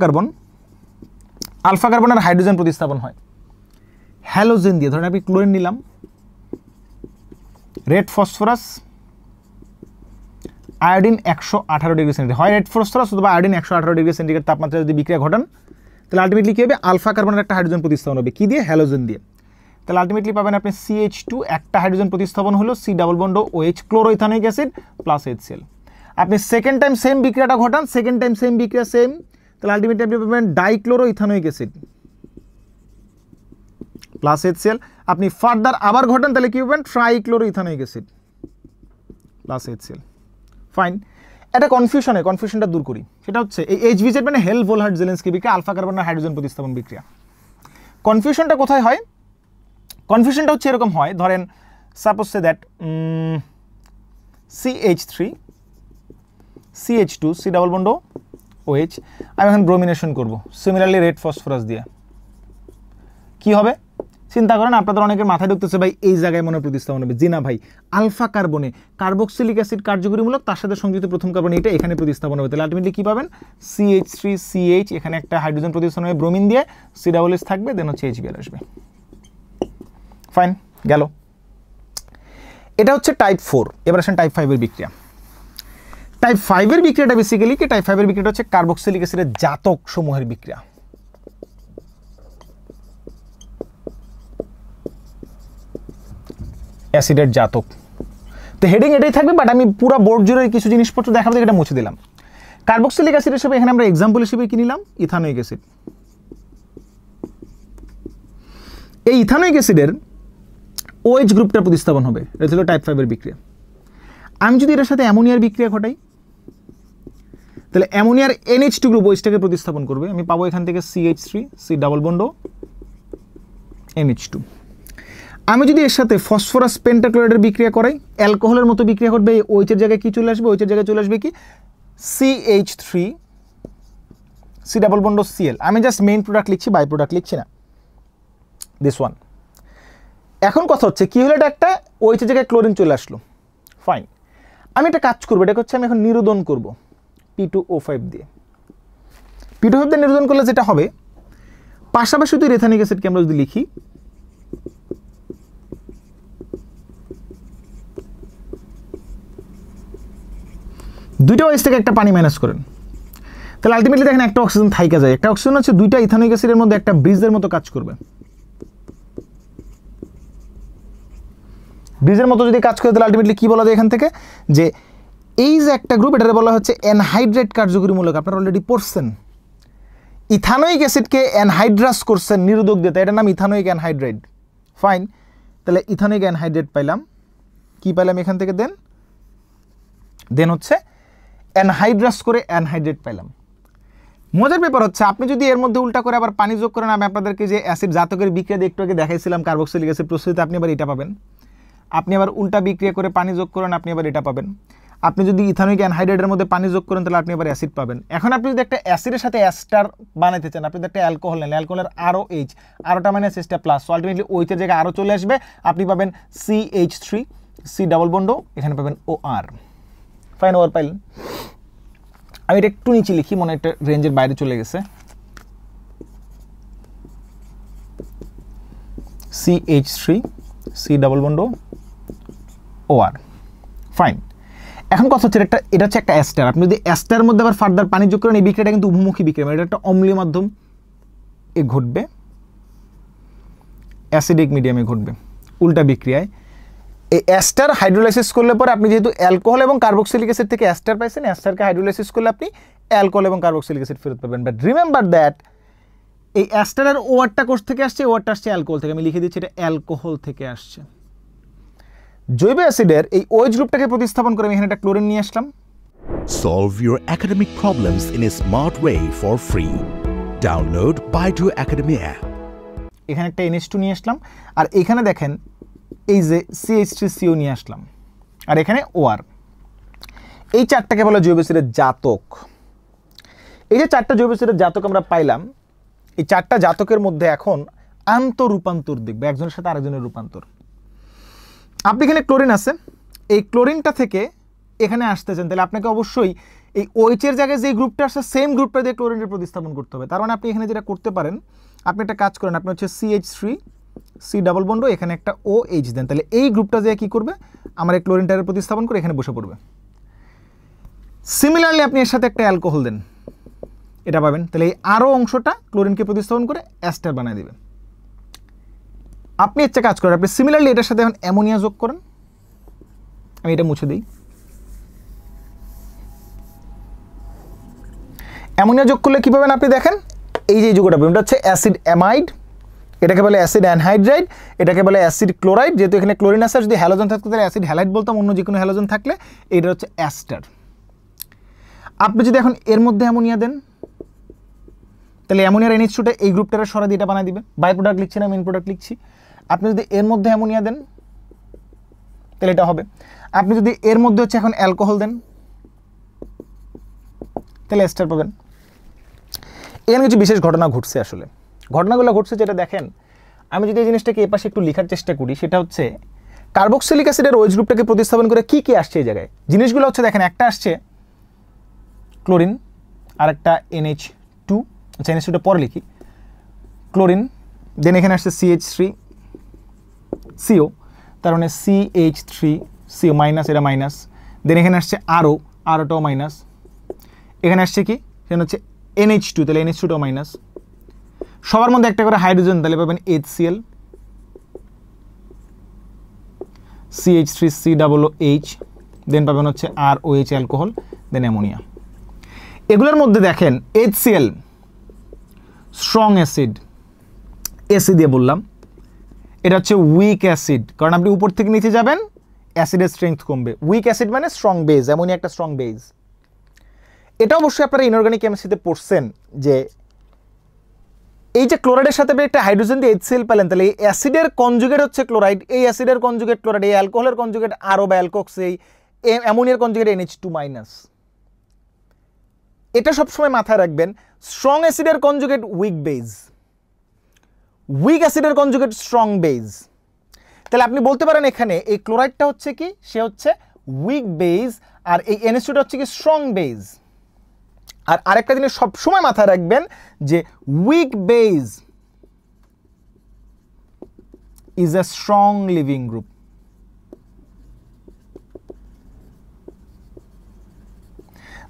কার্বনের হাইড্রোজেন প্রতিস্থাপন হয় হ্যালোজেন দিয়ে। ধরেন আমি ক্লোরিন নিলাম, red phosphorus, iodine 118 degree centigrade, হয় রেড ফসফরাস অথবা আয়োডিন 118 ডিগ্রি সেন্টিগ্রেড তাপমাত্রায় যদি বিক্রিয়া ঘটান তাহলে আলটিমেটলি কী হবে, আলফা কার্বনের একটা হাইড্রোজেন প্রতিস্থাপন হবে। কী দিয়ে? হ্যালোজেন দিয়ে। তাহলে আলটিমেটলি পাবেন আপনি CH2, একটা হাইড্রোজেন প্রতিস্থাপন হলো C double bond OH, chloroethanoic acid plus HCl। আপনি সেকেন্ড টাইম সেম বিক্রিয়াটা ঘটান, সেকেন্ড টাইম সেম বিক্রিয়া সেম, তাহলে আলটিমেটলি আপনি পাবেন ডাইক্লোরোইথানোইক অ্যাসিড প্লাস HCl। আপনি ফার্দার আবার ঘটান তাহলে কী পাবেন, trichloroethanoic acid plus HCl। Fine, এটা কনফিউশনটা দূর করি। সেটা হচ্ছে এই HVZ মানে হেল-ভোলহার্ট-জেলেন্সকি বিক্রিয়া, আলফা কার্বনের হাইড্রোজেন প্রতিস্থাপন বিক্রিয়া। কনফিউশনটা কোথায় হয়? কনফিউশনটা হচ্ছে এরকম হয়, ধরেন suppose say that CH3 CH2 C double bond OH, আমি এখন ব্রোমিনেশন করব সিমিলারলি রেড ফসফরাস দিয়ে। কি হবে চিন্তা করেন, আপনাদের অনেকের মাথায় ঢুকতেছে ভাই এই জায়গায় মনে প্রতিস্থাপন হবে। জি না ভাই, আলফা কার্বনে কার্বক্সিলিক অ্যাসিড কার্যকরীমূলক, তার সাথে সংযুক্ত প্রথম কার্বন এটা এখানে প্রতিস্থাপন হবে। তাহলে আলটিমেটলি কি পাবেন, CH3CH, এখানে একটা হাইড্রোজেন প্রতিস্থাপন হবে ব্রোমিন দিয়ে, C ডাবল H থাকবে, দেন হচ্ছে HBr আসবে। ফাইন, গেল। এটা হচ্ছে টাইপ 4। এবার আসেন টাইপ 5 এর বিক্রিয়া। টাইপ 5 এর বিক্রিয়াটা বেসিক্যালি কি, টাইপ 5 এর বিক্রিয়াটা হচ্ছে কার্বক্সিলিক অ্যাসিডের জাতক সমূহের বিক্রিয়া। অ্যাসিডের জাতক, তো হেডিং এটাই থাকবে, বাট আমি পুরো বোর্ড জুড়ে কিছু জিনিসপত্র দেখাবো, এটা মুছে দিলাম। কার্বক্সিলিক অ্যাসিড হিসেবে এখানে আমরা এক্সাম্পল হিসেবে কি নিলাম, ইথানোইক অ্যাসিড। এই ইথানোইক অ্যাসিডের OH গ্রুপটা প্রতিস্থাপন হবে, এটা ছিল টাইপ 5 এর বিক্রিয়া। আমি যদি এটার সাথে অ্যামোনিয়ার বিক্রিয়া ঘটাই তাহলে অ্যামোনিয়ার NH2 গ্রুপ OH-টাকে প্রতিস্থাপন করবে। আমি পাবো এখান থেকে CH3 C double bond NH2। আমি যদি এর সাথে ফসফরাস পেন্টাক্লোরাইডের বিক্রিয়া করাই, অ্যালকোহলের মতো বিক্রিয়া ঘটবে। OH এর জায়গায় কি চলে আসবে, OH এর জায়গায় চলে আসবে কি, CH3 C double bond Cl। আমি জাস্ট মেইন প্রোডাক্ট লিখছি, বাই প্রোডাক্ট লিখছি না, দিস ওয়ান। এখন কথা হচ্ছে কি হলো, এটা একটা OH এর জায়গায় ক্লোরিন চলে আসলো। ফাইন, আমি একটা কাজ করবো, এটা হচ্ছে আমি এখন নিরোধন করব P2O5 দিয়ে। P2O5 দিয়ে নিরোধন করলে যেটা হবে, পাশাপাশি তুই রেথানিক অ্যাসিডকে আমরা যদি লিখি, দুইটা OH থেকে একটা পানি মাইনাস করেন, তাহলে আলটিমেটলি দেখেন একটা অক্সিজেন থাইকা যায়। একটা অক্সিজেন হচ্ছে দুইটা ইথানোইক অ্যাসিডের মধ্যে একটা ব্রিজের মতো কাজ করবে। ব্রিজের মতো যদি কাজ করে তাহলে আলটিমেটলি কি বলা যায় এখান থেকে, যে এই যে একটা গ্রুপ, এটাকে বলা হচ্ছে অ্যানহাইড্রেট কার্যকরীমূলক। আপনারা অলরেডি পড়ছেন, ইথানোইক অ্যাসিডকে অ্যানহাইড্রাস করছেন নিরোধক দিয়ে, এটার নাম ইথানোইক অ্যানহাইড্রেট। ফাইন, তাহলে ইথানোইক অ্যানহাইড্রেট পাইলাম। কি পাইলাম এখান থেকে, দেন হচ্ছে অ্যানহাইড্রাস করে অ্যানহাইড্রেট পাইলাম। মজার ব্যাপার হচ্ছে আপনি যদি এর মধ্যে উল্টা করে আবার পানি যোগ করেন, আমি আপনাদেরকে যে অ্যাসিড জাতকের বিক্রিয়া একটু আগে দেখাইছিলাম কার্বক্সিলিক অ্যাসিড প্রস্তুতিতে, আপনি আবার এটা পাবেন। আপনি আবার উল্টা বিক্রিয়া করে পানি যোগ করেন, আপনি আবার এটা পাবেন। আপনি যদি ইথানোইক অ্যানহাইড্রেটের মধ্যে পানি যোগ করেন তাহলে আপনি আবার অ্যাসিড পাবেন। এখন আপনি যদি একটা অ্যাসিডের সাথে অ্যাস্টার বানাইতে চান, আপনি যদি একটা অ্যালকোহল নেন, অ্যালকোহলের আরও H, আরোটা মাইনাস H-টা প্লাস, সো আলটিমেটলি OH-এর জায়গায় আরও চলে আসবে, আপনি পাবেন CH3 C ডাবল বন্ড, এখানে পাবেন OR। ফাইন, OR পাইলেন। আমি এটা একটু নিচে লিখি, মনে একটা রেঞ্জের বাইরে চলে গেছে, CH3 C double bond OR। Fine, এখন কথা হচ্ছে এটা হচ্ছে একটা অ্যাস্টার। আপনি যদি অ্যাস্টার মধ্যে আবার ফার্দার পানি যোগ করেন, এই বিক্রিয়াটা কিন্তু উভমুখী বিক্রিয়া, এটা একটা অম্লীয় মাধ্যম এ ঘটবে, অ্যাসিডিক মিডিয়ামে ঘটবে উল্টা বিক্রিয়ায়। এই অ্যাস্টার হাইড্রোলাইসিস করলে পরে আপনি যেহেতু অ্যালকোহল এবং কার্বক্সিলিক অ্যাসিড থেকে অ্যাস্টার পাইছেন, অ্যাস্টারকে হাইড্রোলাইসিস করলে আপনি অ্যালকোহল এবং কার্বক্সিলিক অ্যাসিড ফেরত পাবেন। বাট রিমেম্বার দ্যাট এই অ্যাস্টারের OR-টা কোষ থেকে আসছে, OR-টা আসছে অ্যালকোহল থেকে। আমি লিখে দিচ্ছি এটা অ্যালকোহল থেকে আসছে। জৈব অ্যাসিডের এই OH গ্রুপটাকে প্রতিস্থাপন করে আমি এখানে একটা ক্লোরিন নিয়ে আসলাম। Solve your academic problems in a smart way for free. Download Baidu Academy app. এখানে একটা NH2 নিয়ে আসলাম, আর এখানে দেখেন এই যে CH3CO নিয়ে আসলাম, আর এখানে OR। এই চারটাকে বলা জৈব অ্যাসিডের জাতক। এই যে চারটা জৈব অ্যাসিডের জাতক আমরা পাইলাম, এই চারটা জাতকের মধ্যে এখন আন্তঃরূপান্তর দেখবে, একজনের সাথে আরেকজনের রূপান্তর। আপনি এখানে ক্লোরিন আছে, এই ক্লোরিনটা থেকে এখানে আসতে চান, তাহলে আপনাকে অবশ্যই এই OH এর জায়গায় যে গ্রুপটা আসছে সেম গ্রুপটা দিয়ে ক্লোরিনের প্রতিস্থাপন করতে হবে। তার মানে আপনি এখানে যেটা করতে পারেন, আপনি একটা কাজ করেন, আপনি হচ্ছে CH3 C ডাবল বন্ড এখানে একটা OH দেন, তাহলে এই গ্রুপটা যে কি করবে, আমার এই ক্লোরিনটারে প্রতিস্থাপন করে এখানে বসে পড়বে। সিমিলারলি আপনি এর সাথে একটা অ্যালকোহল দেন, এটা পাবেন, তাহলে এই আরও অংশটা ক্লোরিনকে প্রতিস্থাপন করে অ্যাস্টার বানিয়ে দেবে। আপনি একটা কাজ করেন, আপনি সিমিলারলি এটার সাথে এখন অ্যামোনিয়া যোগ করেন, আমি এটা মুছে দিই। অ্যামোনিয়া যোগ করলে কী পাবেন আপনি দেখেন, এই যে যুগটা পাবেন, এটা হচ্ছে অ্যাসিড অ্যামাইড, এটাকে বলে অ্যাসিড অ্যানহাইড্রাইড, এটাকে বলে অ্যাসিড ক্লোরাইড। যেহেতু এখানে ক্লোরিন আছে, যদি হ্যালোজেন থাকতো তাহলে অ্যাসিড হ্যালাইড বলতাম, অন্য যে কোনো হ্যালোজেন থাকলে এটা হচ্ছে অ্যাস্টার। আপনি যদি এখন এর মধ্যে অ্যামোনিয়া দেন, তাহলে অ্যামোনিয়ার NH2টা এই গ্রুপটারে সরা দিয়ে এটা বানিয়ে দিবে। বাই প্রোডাক্ট লিখছি না, মেন প্রোডাক্ট লিখছি। আপনি যদি এর মধ্যে অ্যামোনিয়া দেন তাহলে এটা হবে। আপনি যদি এর মধ্যে হচ্ছে এখন অ্যালকোহল দেন তাহলে এস্টার পাবেন। এখানে কিছু বিশেষ ঘটনা ঘটছে, আসলে ঘটনাগুলো ঘটছে যেটা দেখেন, আমি যদি এই জিনিসটাকে এপাশে একটু লেখার চেষ্টা করি, সেটা হচ্ছে কার্বক্সিলিক অ্যাসিডের OH গ্রুপটাকে প্রতিস্থাপন করে কি কি আসছে এই জায়গায়। জিনিসগুলো হচ্ছে দেখেন, একটা আসছে ক্লোরিন আর একটা NH2, আচ্ছা NH2টা পরে লিখি, ক্লোরিন, দেন এখানে আসছে CH3CO, তার মানে CH3CO মাইনাস, এটা মাইনাস, দেন এখানে আসছে আরওটাও মাইনাস, এখানে আসছে কি, সেখানে হচ্ছে NH2, তাহলে NH2টাও মাইনাস, সবার মধ্যে একটা করে হাইড্রোজেন, তাহলে পাবেন HCl, CH3COOH, দেন পাবেন হচ্ছে ROH অ্যালকোহল, দেন অ্যামোনিয়া। এগুলোর মধ্যে দেখেন HCl স্ট্রং অ্যাসিড, এসি দিয়ে বললাম, এটা হচ্ছে উইক অ্যাসিড, কারণ আপনি উপর থেকে নিচে যাবেন অ্যাসিডের স্ট্রেংথ কমবে। উইক অ্যাসিড মানে স্ট্রং বেজ, অ্যামোনিয়া একটা স্ট্রং বেজ। এটা অবশ্যই আপনারা ইনঅর্গানিক কেমিস্ট্রিতে পড়ছেন যে এই যে ক্লোরাইডের সাথে একটা হাইড্রোজেন দিয়ে HCl পেলেন, তাহলে এই অ্যাসিডের কনজুগেট হচ্ছে ক্লোরাইড, এই অ্যাসিডের কনজুগেট ক্লোরাইড, এই অ্যালকোহলের কনজুগেট আরও বা অ্যালকোক্স, এই অ্যামোনিয়ার কনজুগেট NH2 মাইনাস। এটা সবসময় মাথায় রাখবেন, স্ট্রং অ্যাসিডের কনজুগেট উইক বেজ, উইক অ্যাসিডের কনজুগেট স্ট্রং বেজ। তাহলে আপনি বলতে পারেন এখানে এই ক্লোরাইডটা হচ্ছে কি, সে হচ্ছে উইক বেজ, আর এই NH2টা হচ্ছে কি স্ট্রং বেজ। আর আরেকটা জিনিস সবসময় মাথায় রাখবেন যে weak base is a strong leaving group.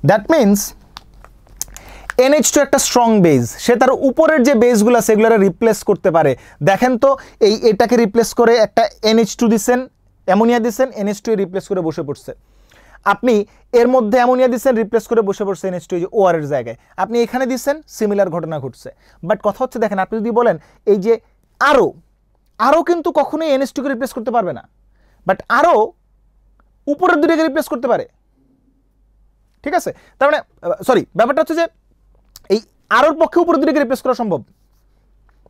That means NH2 একটা স্ট্রং বেজ, সে তার উপরের যে বেজগুলো সেগুলো রিপ্লেস করতে পারে। দেখেন তো, এটাকে রিপ্লেস করে একটা NH2 দিচ্ছেন, অ্যামোনিয়া দিচ্ছেন, NH2 রিপ্লেস করে বসে পড়ছে। আপনি এর মধ্যে অ্যামোনিয়া দিচ্ছেন, রিপ্লেস করে বসে পড়ছে NH2 OR এর জায়গায়। আপনি এখানে দিচ্ছেন, সিমিলার ঘটনা ঘটছে। বাট কথা হচ্ছে দেখেন, আপনি যদি বলেন এই যে আরও কিন্তু কখনোই NH2কে রিপ্লেস করতে পারবে না, বাট আরও উপরের দুটোকে রিপ্লেস করতে পারে, ঠিক আছে? তার মানে সরি, ব্যাপারটা হচ্ছে যে এই আরোর পক্ষে উপরের দুটোকে রিপ্লেস করা সম্ভব।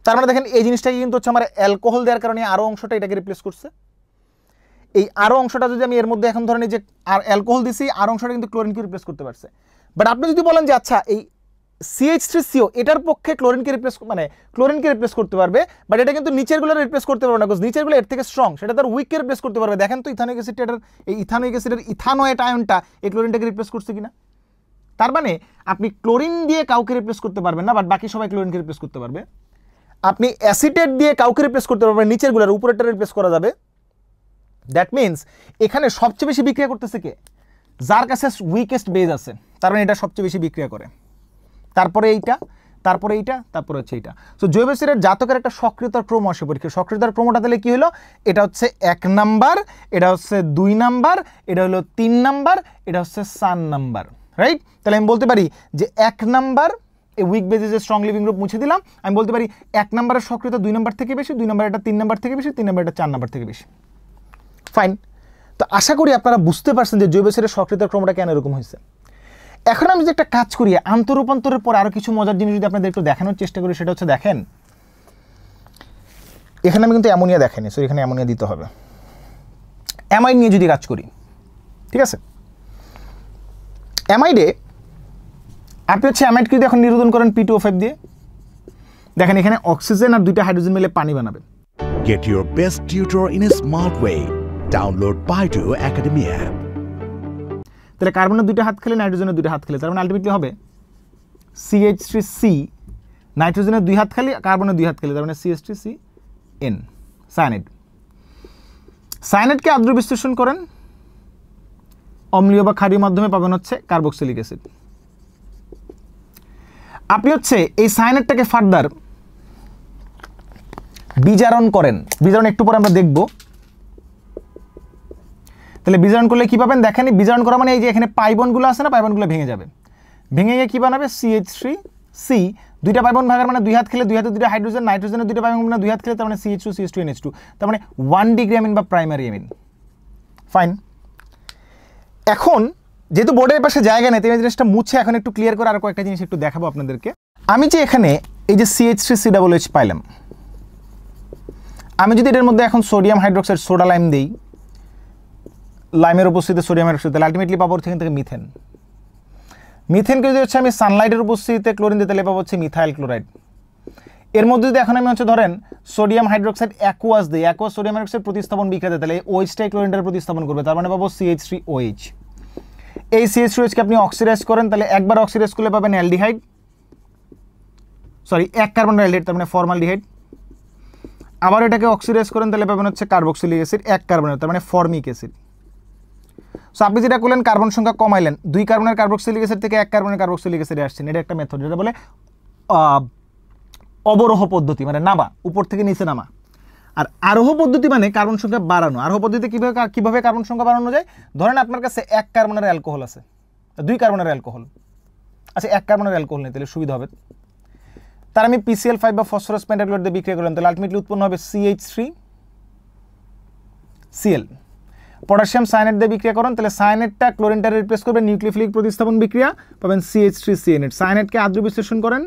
তার মানে দেখেন এই জিনিসটাকে কিন্তু হচ্ছে আমার অ্যালকোহল দেওয়ার কারণে আরও অংশটা এটাকে রিপ্লেস করছে। এই আরও অংশটা যদি আমি এর মধ্যে এখন ধরেন এই যে আর অ্যালকোহল দিছি, আর অংশটা কিন্তু ক্লোরিনকে রিপ্লেস করতে পারছে। বাট আপনি যদি বলেন যে আচ্ছা এই CH3CO এটার পক্ষে ক্লোরিনকে রিপ্লেস করতে পারবে, বাট এটা কিন্তু নিচেরগুলো রিপ্লেস করতে পারবে না, বিকজ নিচেরগুলো এর থেকে স্ট্রং, সেটা তার উইককে রিপ্লেস করতে পারবে। দেখেন তো ইথানোয়িক অ্যাসিডের এই ইথানোয়িক অ্যাসিডের ইথানোয়েট আয়নটা এই ক্লোরিনটাকে রিপ্লেস করছে কিনা। তার মানে আপনি ক্লোরিন দিয়ে কাউকে রিপ্লেস করতে পারবেন না, বাট বাকি সবাই ক্লোরিনকে রিপ্লেস করতে পারবে। আপনি অ্যাসিটেট দিয়ে কাউকে রিপ্লেস করতে পারবেন, নিচেরগুলোর উপরেরটা রিপ্লেস করা যাবে। দ্যাট মিনস এখানে সবচেয়ে বেশি বিক্রিয়া করতেছে কে, যার কাছে উইকেস্ট বেজ আছে, তার মানে এটা সবচেয়ে বেশি বিক্রিয়া করে। তারপরে এইটা, তারপরে এইটা, তারপরে হচ্ছে এইটা। সো জৈব অ্যাসিডের জাতকের একটা সক্রিয়তার ক্রম আসে পরীক্ষা। সক্রিয়তার ক্রমটা তাহলে কি হলো, এটা হচ্ছে 1 নাম্বার, এটা হচ্ছে 2 নাম্বার, এটা হলো 3 নাম্বার, এটা হচ্ছে 4 নাম্বার, রাইট? তাহলে আমি বলতে পারি যে 1 নাম্বার এই উইক বেজে যে স্ট্রং লিভিং গ্রুপ মুছে দিলাম, আমি বলতে পারি 1 নাম্বারের সক্রিয়তা 2 নাম্বার থেকে বেশি, 2 নাম্বার এটা 3 নাম্বার থেকে বেশি, 3 নাম্বার এটা 4 নাম্বার থেকে বেশি। ফাইন। তো আশা করি আপনারা বুঝতে পারছেন যে জৈব অ্যাসিডের সক্রিয়তার ক্রমটা কেন এরকম হয়েছে। এখন আমি যদি একটা কাজ করি, আন্তঃরূপান্তরের পর আরও কিছু মজার জিনিস যদি আপনাদের একটু দেখানোর চেষ্টা করি, সেটা হচ্ছে দেখেন এখানে আমি কিন্তু অ্যামোনিয়া দেখাইনি, সো এখানে অ্যামোনিয়া দিতে হবে। অ্যামাইড নিয়ে যদি কাজ করি, ঠিক আছে, অ্যামাইডে আপনি হচ্ছে অ্যামাইডকে যদি এখন নিরোধন করেন P2O5 দিয়ে, দেখেন এখানে অক্সিজেন আর 2টা হাইড্রোজেন মিলে পানি বানাবে। Get your best tutor in a smart way. Download Baidu Academy app. তাহলে কার্বনের দুইটা হাত খেলে নাইট্রোজেনের দুইটা হাত খেলে, তার মানে আলটিমেটলি হবে CH3C, নাইট্রোজেনের 2 হাত খালি কার্বনের 2 হাত খেলে, তার মানে CH3CN, সায়ানাইড। সায়ানাইডকে আদ্র বিশ্লেষণ করেন অম্লীয় বা ক্ষারীয় মাধ্যমে, পাবেন হচ্ছে কার্বক্সিলিক অ্যাসিড। আপনি হচ্ছে এই সায়ানাইডটাকে ফার্দার বিজারণ করেন, বিজারণ একটু পরে আমরা দেখব। তাহলে বিজারণ করলে কি পাবেন দেখেন, বিজারণ করা মানে এই যে এখানে পাইবনগুলো আছে না, পাইবনগুলো ভেঙে যাবে, ভেঙে গিয়ে কি বানাবে CH3C, দুইটা পাইবন ভাগার মানে 2 হাত খেলে 2 হাতে 2টা হাইড্রোজেন, নাইট্রোজেনের 2টা পাইবন মানে 2 হাত খেলে, তার মানে CH2 CH2 NH2, তার মানে 1 ডিগ্রি অ্যামিন বা প্রাইমারি অ্যামিন। ফাইন। এখন যেহেতু বোর্ডের পাশে জায়গা নেই, এই জিনিসটা মুছে এখন একটু ক্লিয়ার করে আর কয়েকটা জিনিস একটু দেখাবো আপনাদেরকে। আমি যে এখানে এই যে CH3COOH পাইলাম, আমি যদি এটার মধ্যে এখন সোডিয়াম হাইড্রোক্সাইড সোডা লাইম দিই, লাইমের উপস্থিতিতে সোডিয়াম হাইড্রোক্সাইড, তাহলে আলটিমেটলি পাবো থেকে মিথেন। মিথেনকে যদি হচ্ছে আমি সানলাইটের উপস্থিতিতে ক্লোরিন দিতে, তাহলে পাবো হচ্ছে মিথাইল ক্লোরাইড। এর মধ্যে যদি এখন আমি হচ্ছে ধরেন সোডিয়াম হাইড্রোক্সাইড অ্যাকুয়াস দিই, অ্যাকুয়াস সোডিয়াম হাইড্রোক্সাইড প্রতিস্থাপন বিক্রিয়া দেয়, তাহলে OH-টাই ক্লোরিনটার প্রতিস্থাপন করবে, তার মানে পাবো CH3OH। এই CH3OH-কে আপনি অক্সিডাইজ করেন, তাহলে একবার অক্সিডাইজ করলে পাবেন অ্যালডিহাইড, সরি 1 কার্বন অ্যালডিহাইড, তার মানে ফর্মালডিহাইড। আবার এটাকে অক্সিডাইজ করেন, তাহলে পাবেন হচ্ছে কার্বক্সিলিক অ্যাসিড, 1 কার্বনের, তার মানে ফর্মিক অ্যাসিড। সো আপনি যেটা করলেন কার্বন সংখ্যা কমাইলেন, 2 কার্বনের কার্বক্সিলিক অ্যাসিড থেকে 1 কার্বনের কার্বক্সিলিক অ্যাসিডে আসছেন, এটা একটা মেথড, যেটা বলে অবরোহ পদ্ধতি, মানে নামা, উপর থেকে নিচে নামা। আর আরোহ পদ্ধতি মানে কার্বন সংখ্যা বাড়ানো। আরোহ পদ্ধতিতে কিভাবে কার্বন সংখ্যা বাড়ানো যায়, ধরেন আপনার কাছে 1 কার্বনের অ্যালকোহল আছে, 2 কার্বনের অ্যালকোহল আচ্ছা, 1 কার্বনের অ্যালকোহল নেই, তাহলে সুবিধা হবে। তার আমি PCl5 বা ফসফরাস পেন্টাক্লোরাইড দিয়ে বিক্রিয়া করলাম, তাহলে আলটিমেটলি উৎপন্ন হবে CH3Cl। পটাশিয়াম সায়ানাইড দিয়ে বিক্রিয়া করেন, তাহলে সায়ানাইডটা ক্লোরিনটা রিপ্লেস করবে, নিউক্লিওফিলিক প্রতিস্থাপন বিক্রিয়া, পাবেন CH3CN8। সায়ানাইডকে আদ্র বিশ্লেষণ করেন,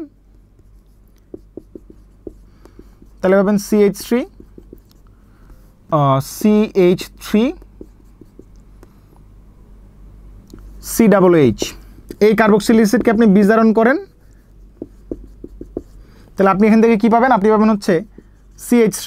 তাহলে পাবেন CH3COOH। এই কার্বক্সিলিক অ্যাসিডকে আপনি বিজারণ করেন, তাহলে আপনি এখান থেকে কি পাবেন, আপনি পাবেন হচ্ছে CH3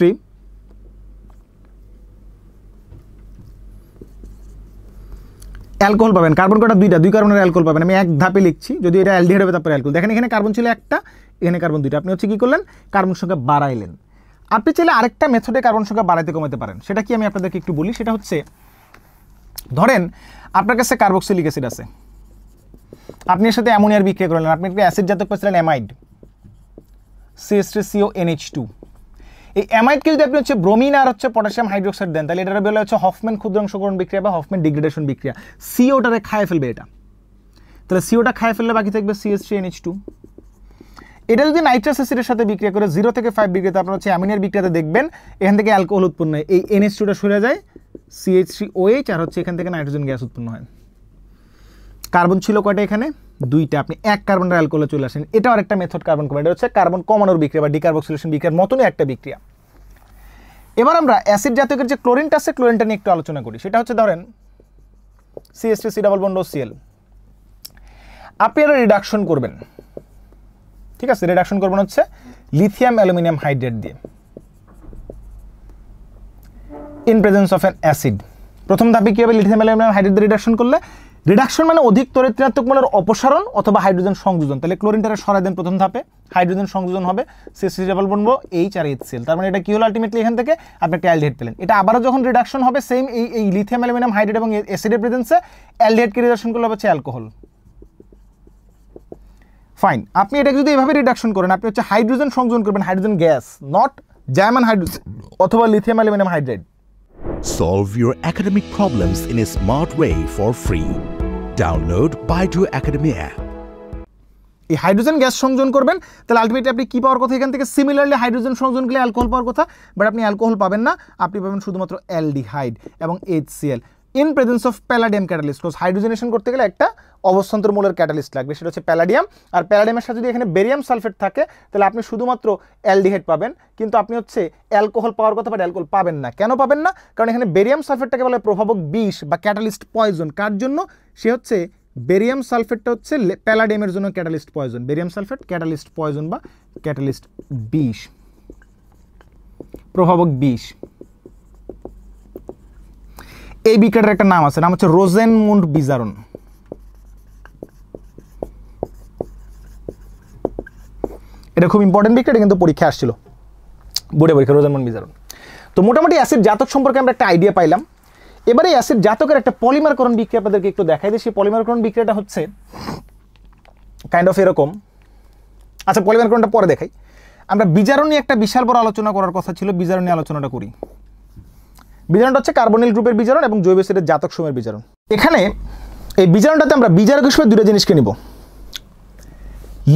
অ্যালকোহল পাবেন, কার্বন কটা 2 কার্বনের অ্যালকোহল পাবেন। আমি এক ধাপে লিখছি, যদি এটা অ্যালডিহাইড হবে তারপরে অ্যালকোহল। দেখেন এখানে কার্বন ছিল 1টা, এখানে কার্বন 2টা, আপনি হচ্ছে কি করলেন, কার্বন সংখ্যা বাড়াইলেন। আপনি চাইলে আরেকটা মেথডে কার্বন সংখ্যা বাড়াইতে কমাতে পারেন, সেটা কি আমি আপনাদেরকে একটু বলি। সেটা হচ্ছে ধরেন আপনার কাছে কার্বক্সিলিক অ্যাসিড আছে, আপনি এর সাথে অ্যামোনিয়ার বিক্রিয়া করলেন, আপনি একটা অ্যাসিড জাতক পাচ্ছিলেন অ্যামাইড, CH3CONH2। এই অ্যামাইডকে যদি আপনি হচ্ছে ব্রোমিন আর হচ্ছে পটাশিয়াম হাইড্রোক্সাইড দেন, তাহলে এটা বলে হচ্ছে হফম্যান ক্ষুদ্রাংশকরণ বিক্রিয়া বা হফম্যান ডিগ্রেডেশন বিক্রিয়া। সিওটারে খায় ফেলবে এটা, তাহলে সিওটা খায় ফেললে বাকি থাকবে CH3NH2। এটা যদি নাইট্রাস অ্যাসিডের সাথে বিক্রিয়া করে 0 থেকে 5 ডিগ্রিতে আপনার হচ্ছে অ্যামিনের বিক্রিয়াতে দেখবেন এখান থেকে অ্যালকোহল উৎপন্ন হয়, এই NH2টা সরে যায়, CH3OH, আর হচ্ছে এখান থেকে নাইট্রোজেন গ্যাস উৎপন্ন হয়। কার্বন ছিল কয়টা এখানে, 2টা, আপনি 1 কার্বনের অ্যালকোহলে চলে আসেন। এটাও আরেকটা মেথড কার্বন কমানো, এটা হচ্ছে কার্বন কমানোর বিক্রিয়া বা ডিকার্বক্সিলেশন বিক্রিয়ার মতনই একটা বিক্রিয়া। এবার আমরা অ্যাসিড জাতীয় যে ক্লোরিনটা আছে, ক্লোরিনটা নিয়ে একটু আলোচনা করি। সেটা হচ্ছে ধরেন CH3C+Cl, আপনি এটা রিডাকশন করবেন, ঠিক আছে, রিডাকশন করবেন হচ্ছে লিথিয়াম অ্যালুমিনিয়াম হাইড্রেট দিয়ে in presence of an acid. প্রথম ধাপে কি হবে, লিথিয়াম অ্যালুমিনিয়াম হাইড্রেট দিয়ে রিডাকশন করলে, রিডাকশন মানে অধিক ঋণাত্মক মূলের অপসারণ অথবা হাইড্রোজেন সংযোজন, তাহলে ক্লোরিনটারে সরাই দেন প্রথম ধাপে, হাইড্রোজেন সংযোজন হবে CH3H আর HCl, তার মানে এটা কি হলো, আলটিমেটলি এখান থেকে আপনি একটা অ্যালডিহাইড পেলেন। এটা আবারও যখন রিডাকশন হবে সেম এই লিথিয়াম অ্যালুমিনিয়াম হাইড্রেট এবং অ্যাসিডের প্রেজেন্সে অ্যালডিহাইডকে রিডাকশন করলে হচ্ছে অ্যালকোহল। ফাইন, আপনি এটা যদি এভাবে রিডাকশন করেন, আপনি হচ্ছে হাইড্রোজেন সংযোজন করবেন, হাইড্রোজেন গ্যাস, নট জার্মান হাইড্রোজেন অথবা lithium aluminium hydrate. Solve your academic problems in a smart way for free. Download Baidu Academy app. এই হাইড্রোজেন গ্যাস সংযোজন করবেন, তাহলে আলটিমেটলি আপনি কি পাওয়ার কথা এখান থেকে, সিমিলারলি হাইড্রোজেন সংযোজন করলে অ্যালকোহল পাওয়ার কথা, বাট আপনি অ্যালকোহল পাবেন না, আপনি পাবেন শুধুমাত্র অ্যালডিহাইড এবং HCl in presence of palladium catalyst. Because hydrogenation করতে গেলে একটা অবস্থান্তর মূলের ক্যাটালিস্ট লাগবে, সেটা হচ্ছে প্যালাডিয়াম। আর প্যালাডিয়ামের সাথে যদি এখানে বেরিয়াম সালফেট থাকে, তাহলে আপনি শুধুমাত্র অ্যালডিহাইড পাবেন, কিন্তু আপনি হচ্ছে অ্যালকোহল পাওয়ার কথা, বাট অ্যালকোহল পাবেন না। কেন পাবেন না, কারণ এখানে বেরিয়াম সালফেটটাকে বলে প্রভাবক বিষ বা ক্যাটালিস্ট পয়জন। কার জন্য, সে হচ্ছে বেরিয়াম সালফেটটা হচ্ছে প্যালাডিয়ামের জন্য catalyst poison, barium sulphate catalyst poison বা ক্যাটালিস্ট বিষ, প্রভাবক বিষ। এই বিক্রিয়াটার একটা নাম আছে, নাম হচ্ছে রোজেনমুন্ড বিজারণ। এটা খুব ইম্পর্টেন্ট বিক্রিয়া, এটা কিন্তু পরীক্ষা আসছিল, বোর্ডে পরীক্ষা, রোজানমন বিজারণ। তো মোটামুটি অ্যাসিড জাতক সম্পর্কে আমরা একটা আইডিয়া পাইলাম। এবারে অ্যাসিড জাতকের একটা পলিমারকরণ বিক্রিয়া আপনাদেরকে একটু দেখাই দিই। সেই পলিমারকরণ বিক্রিয়াটা হচ্ছে কাইন্ড অফ এরকম। আচ্ছা, পলিমারকরণটা পরে দেখাই। আমরা বিজারণ নিয়ে একটা বিশাল বড় আলোচনা করার কথা ছিল, বিজারণ নিয়ে আলোচনাটা করি। বিজারণটা হচ্ছে কার্বনিল গ্রুপের বিজারণ এবং জৈব অ্যাসিডের জাতক সময়ের বিজারণ। এখানে এই বিজারণটাতে আমরা বিজারক হিসেবে দুটো জিনিসকে নিব,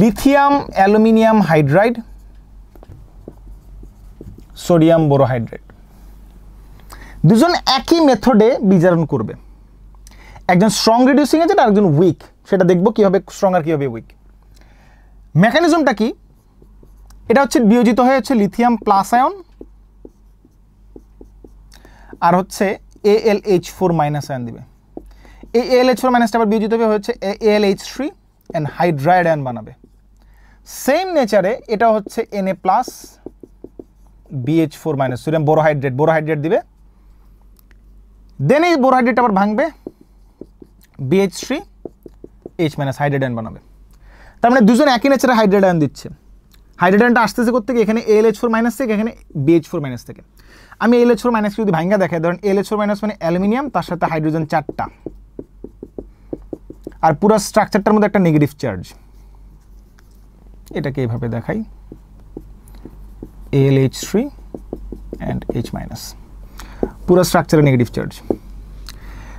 লিথিয়াম অ্যালুমিনিয়াম হাইড্রাইড, সোডিয়াম বোরোহাইড্রেট। দুজন একই মেথডে বিজারণ করবে, একজন স্ট্রং রিডিউসিং এজেন্ট আর একজন উইক। সেটা দেখবো কীভাবে স্ট্রং আর কীভাবে উইক। মেকানিজমটা কি? এটা হচ্ছে বিয়োজিত হয়ে হচ্ছে লিথিয়াম প্লাস আয়ন আর হচ্ছে AlH4 মাইনাস আয়ন দিবে। এই AlH4 মাইনাসটা আবার বিয়োজিত হয়ে হচ্ছে AlH3 অ্যান্ড হাইড্রাইড আয়ন বানাবে। সেম নেচারে এটা হচ্ছে Na plus BH4 minus sodium borohydrate দিবে। দেন এই বোরোহাইড্রেট আবার ভাঙবে, BH3H মাইনাস হাইড্রাইড আয়ন বানাবে। তার মানে দুজন একই নেচারে হাইড্রাইড আয়ন দিচ্ছে। হাইড্রাইড আয়নটা আসতেছে করতে গিয়ে এখানে AlH4 মাইনাস থেকে, এখানে BH4 মাইনাস থেকে। আমি AlH4 মাইনাসকে যদি ভাঙা দেখাই, ধরেন AlH4 মাইনাস মানে অ্যালুমিনিয়াম, তার সাথে হাইড্রোজেন 4টা, আর পুরো স্ট্রাকচারটার মধ্যে একটা নেগেটিভ চার্জ। এটাকে এইভাবে দেখাই, AlH3 অ্যান্ড H মাইনাস, পুরো স্ট্রাকচারে নেগেটিভ চার্জ।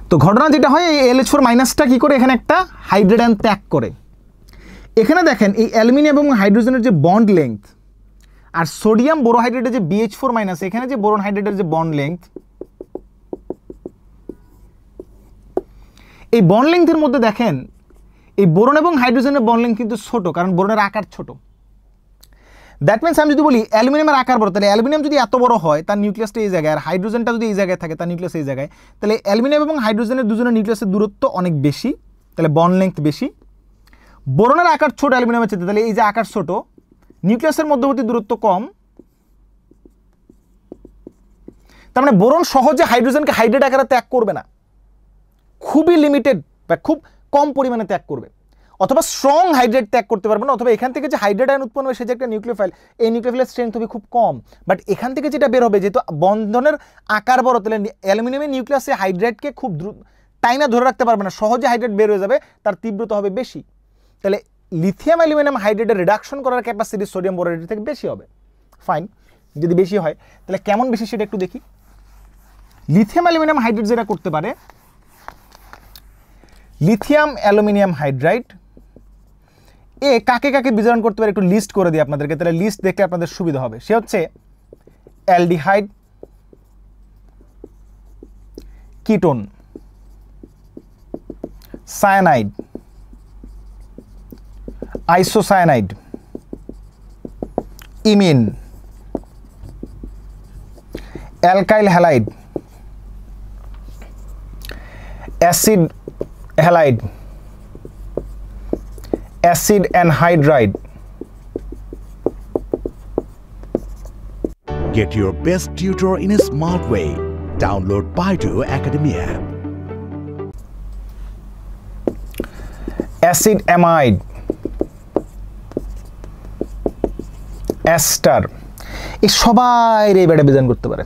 তো ঘটনা যেটা হয়, এই AlH4 মাইনাসটা কী করে এখানে একটা হাইড্রাইড আয়ন ত্যাগ করে। এখানে দেখেন এই অ্যালুমিনিয়াম এবং হাইড্রোজেনের যে বন্ড লেংথ আর সোডিয়াম বোরোহাইড্রেটের যে BH4 মাইনাস, এখানে যে বোরন হাইড্রেটের যে বন্ড লেংথ, এই বন্ড লেংথের মধ্যে দেখেন এই বোরন এবং হাইড্রোজেনের বন্ড লেংথ কিন্তু ছোট, কারণ বোরনের আকার ছোট। দ্যাট মিনস আমি যদি বলি অ্যালুমিনিয়ামের আকার বড়, তাহলে অ্যালুমিনিয়াম যদি এত বড় হয় তার নিউক্লিয়াসটা এই জায়গায়, আর হাইড্রোজেনটা যদি এই জায়গায় থাকে তার নিউক্লিয়াস এই জায়গায়, তাহলে অ্যালুমিনিয়াম এবং হাইড্রোজেনের দুজনের নিউক্লিয়াসের দূরত্ব অনেক বেশি, তাহলে বন্ড লেংথ বেশি। বোরনের আকার ছোট অ্যালুমিনিয়ামের চেয়ে, তাহলে এই যে আকার ছোট, নিউক্লিয়াসের মধ্যবর্তী দূরত্ব কম। তার মানে বোরন সহজে হাইড্রোজেনকে হাইড্রেট আকারে ত্যাগ করবে না, খুবই লিমিটেড বা খুব কম পরিমাণে ত্যাগ করবে, অথবা স্ট্রং হাইড্রেট ত্যাগ করতে পারবে না, অথবা এখান থেকে যে হাইড্রেট আয়ন উৎপন্ন হবে সে যে একটা নিউক্লিওফাইল, এই নিউক্লিওফাইলের স্ট্রেংথ হবে খুব কম। বাট এখান থেকে যেটা বের হবে, যেহেতু বন্ধনের আকার বড়, তাহলে অ্যালুমিনিয়ামের নিউক্লিয়াসে হাইড্রেটকে খুব দ্রুত টাইনা ধরে রাখতে পারবে না, সহজে হাইড্রেট বের হয়ে যাবে, তার তীব্রতা হবে বেশি। তাহলে লিথিয়াম অ্যালুমিনিয়াম হাইড্রেটের রিডাকশন করার ক্যাপাসিটি সোডিয়াম বোরোহাইড্রেট থেকে বেশি হবে। ফাইন, যদি বেশি হয় তাহলে কেমন বেশি সেটা একটু দেখি। লিথিয়াম অ্যালুমিনিয়াম হাইড্রেট যেটা করতে পারে, লিথিয়াম অ্যালুমিনিয়াম হাইড্রাইড এ কাকে কাকে বিজারণ করতে পারে একটু লিস্ট করে দিই আপনাদেরকে, তাহলে লিস্ট দেখলে আপনাদের সুবিধা হবে। সে হচ্ছে aldehyde, ketone, cyanide, isocyanide, imine, alkyl halide, acid halide, acid anhydride. Get your best tutor in a smart way. Download Baidu Academy app. Acid amide, ester, এই সবাই এই ব্যাটা বিজারণ করতে পারে।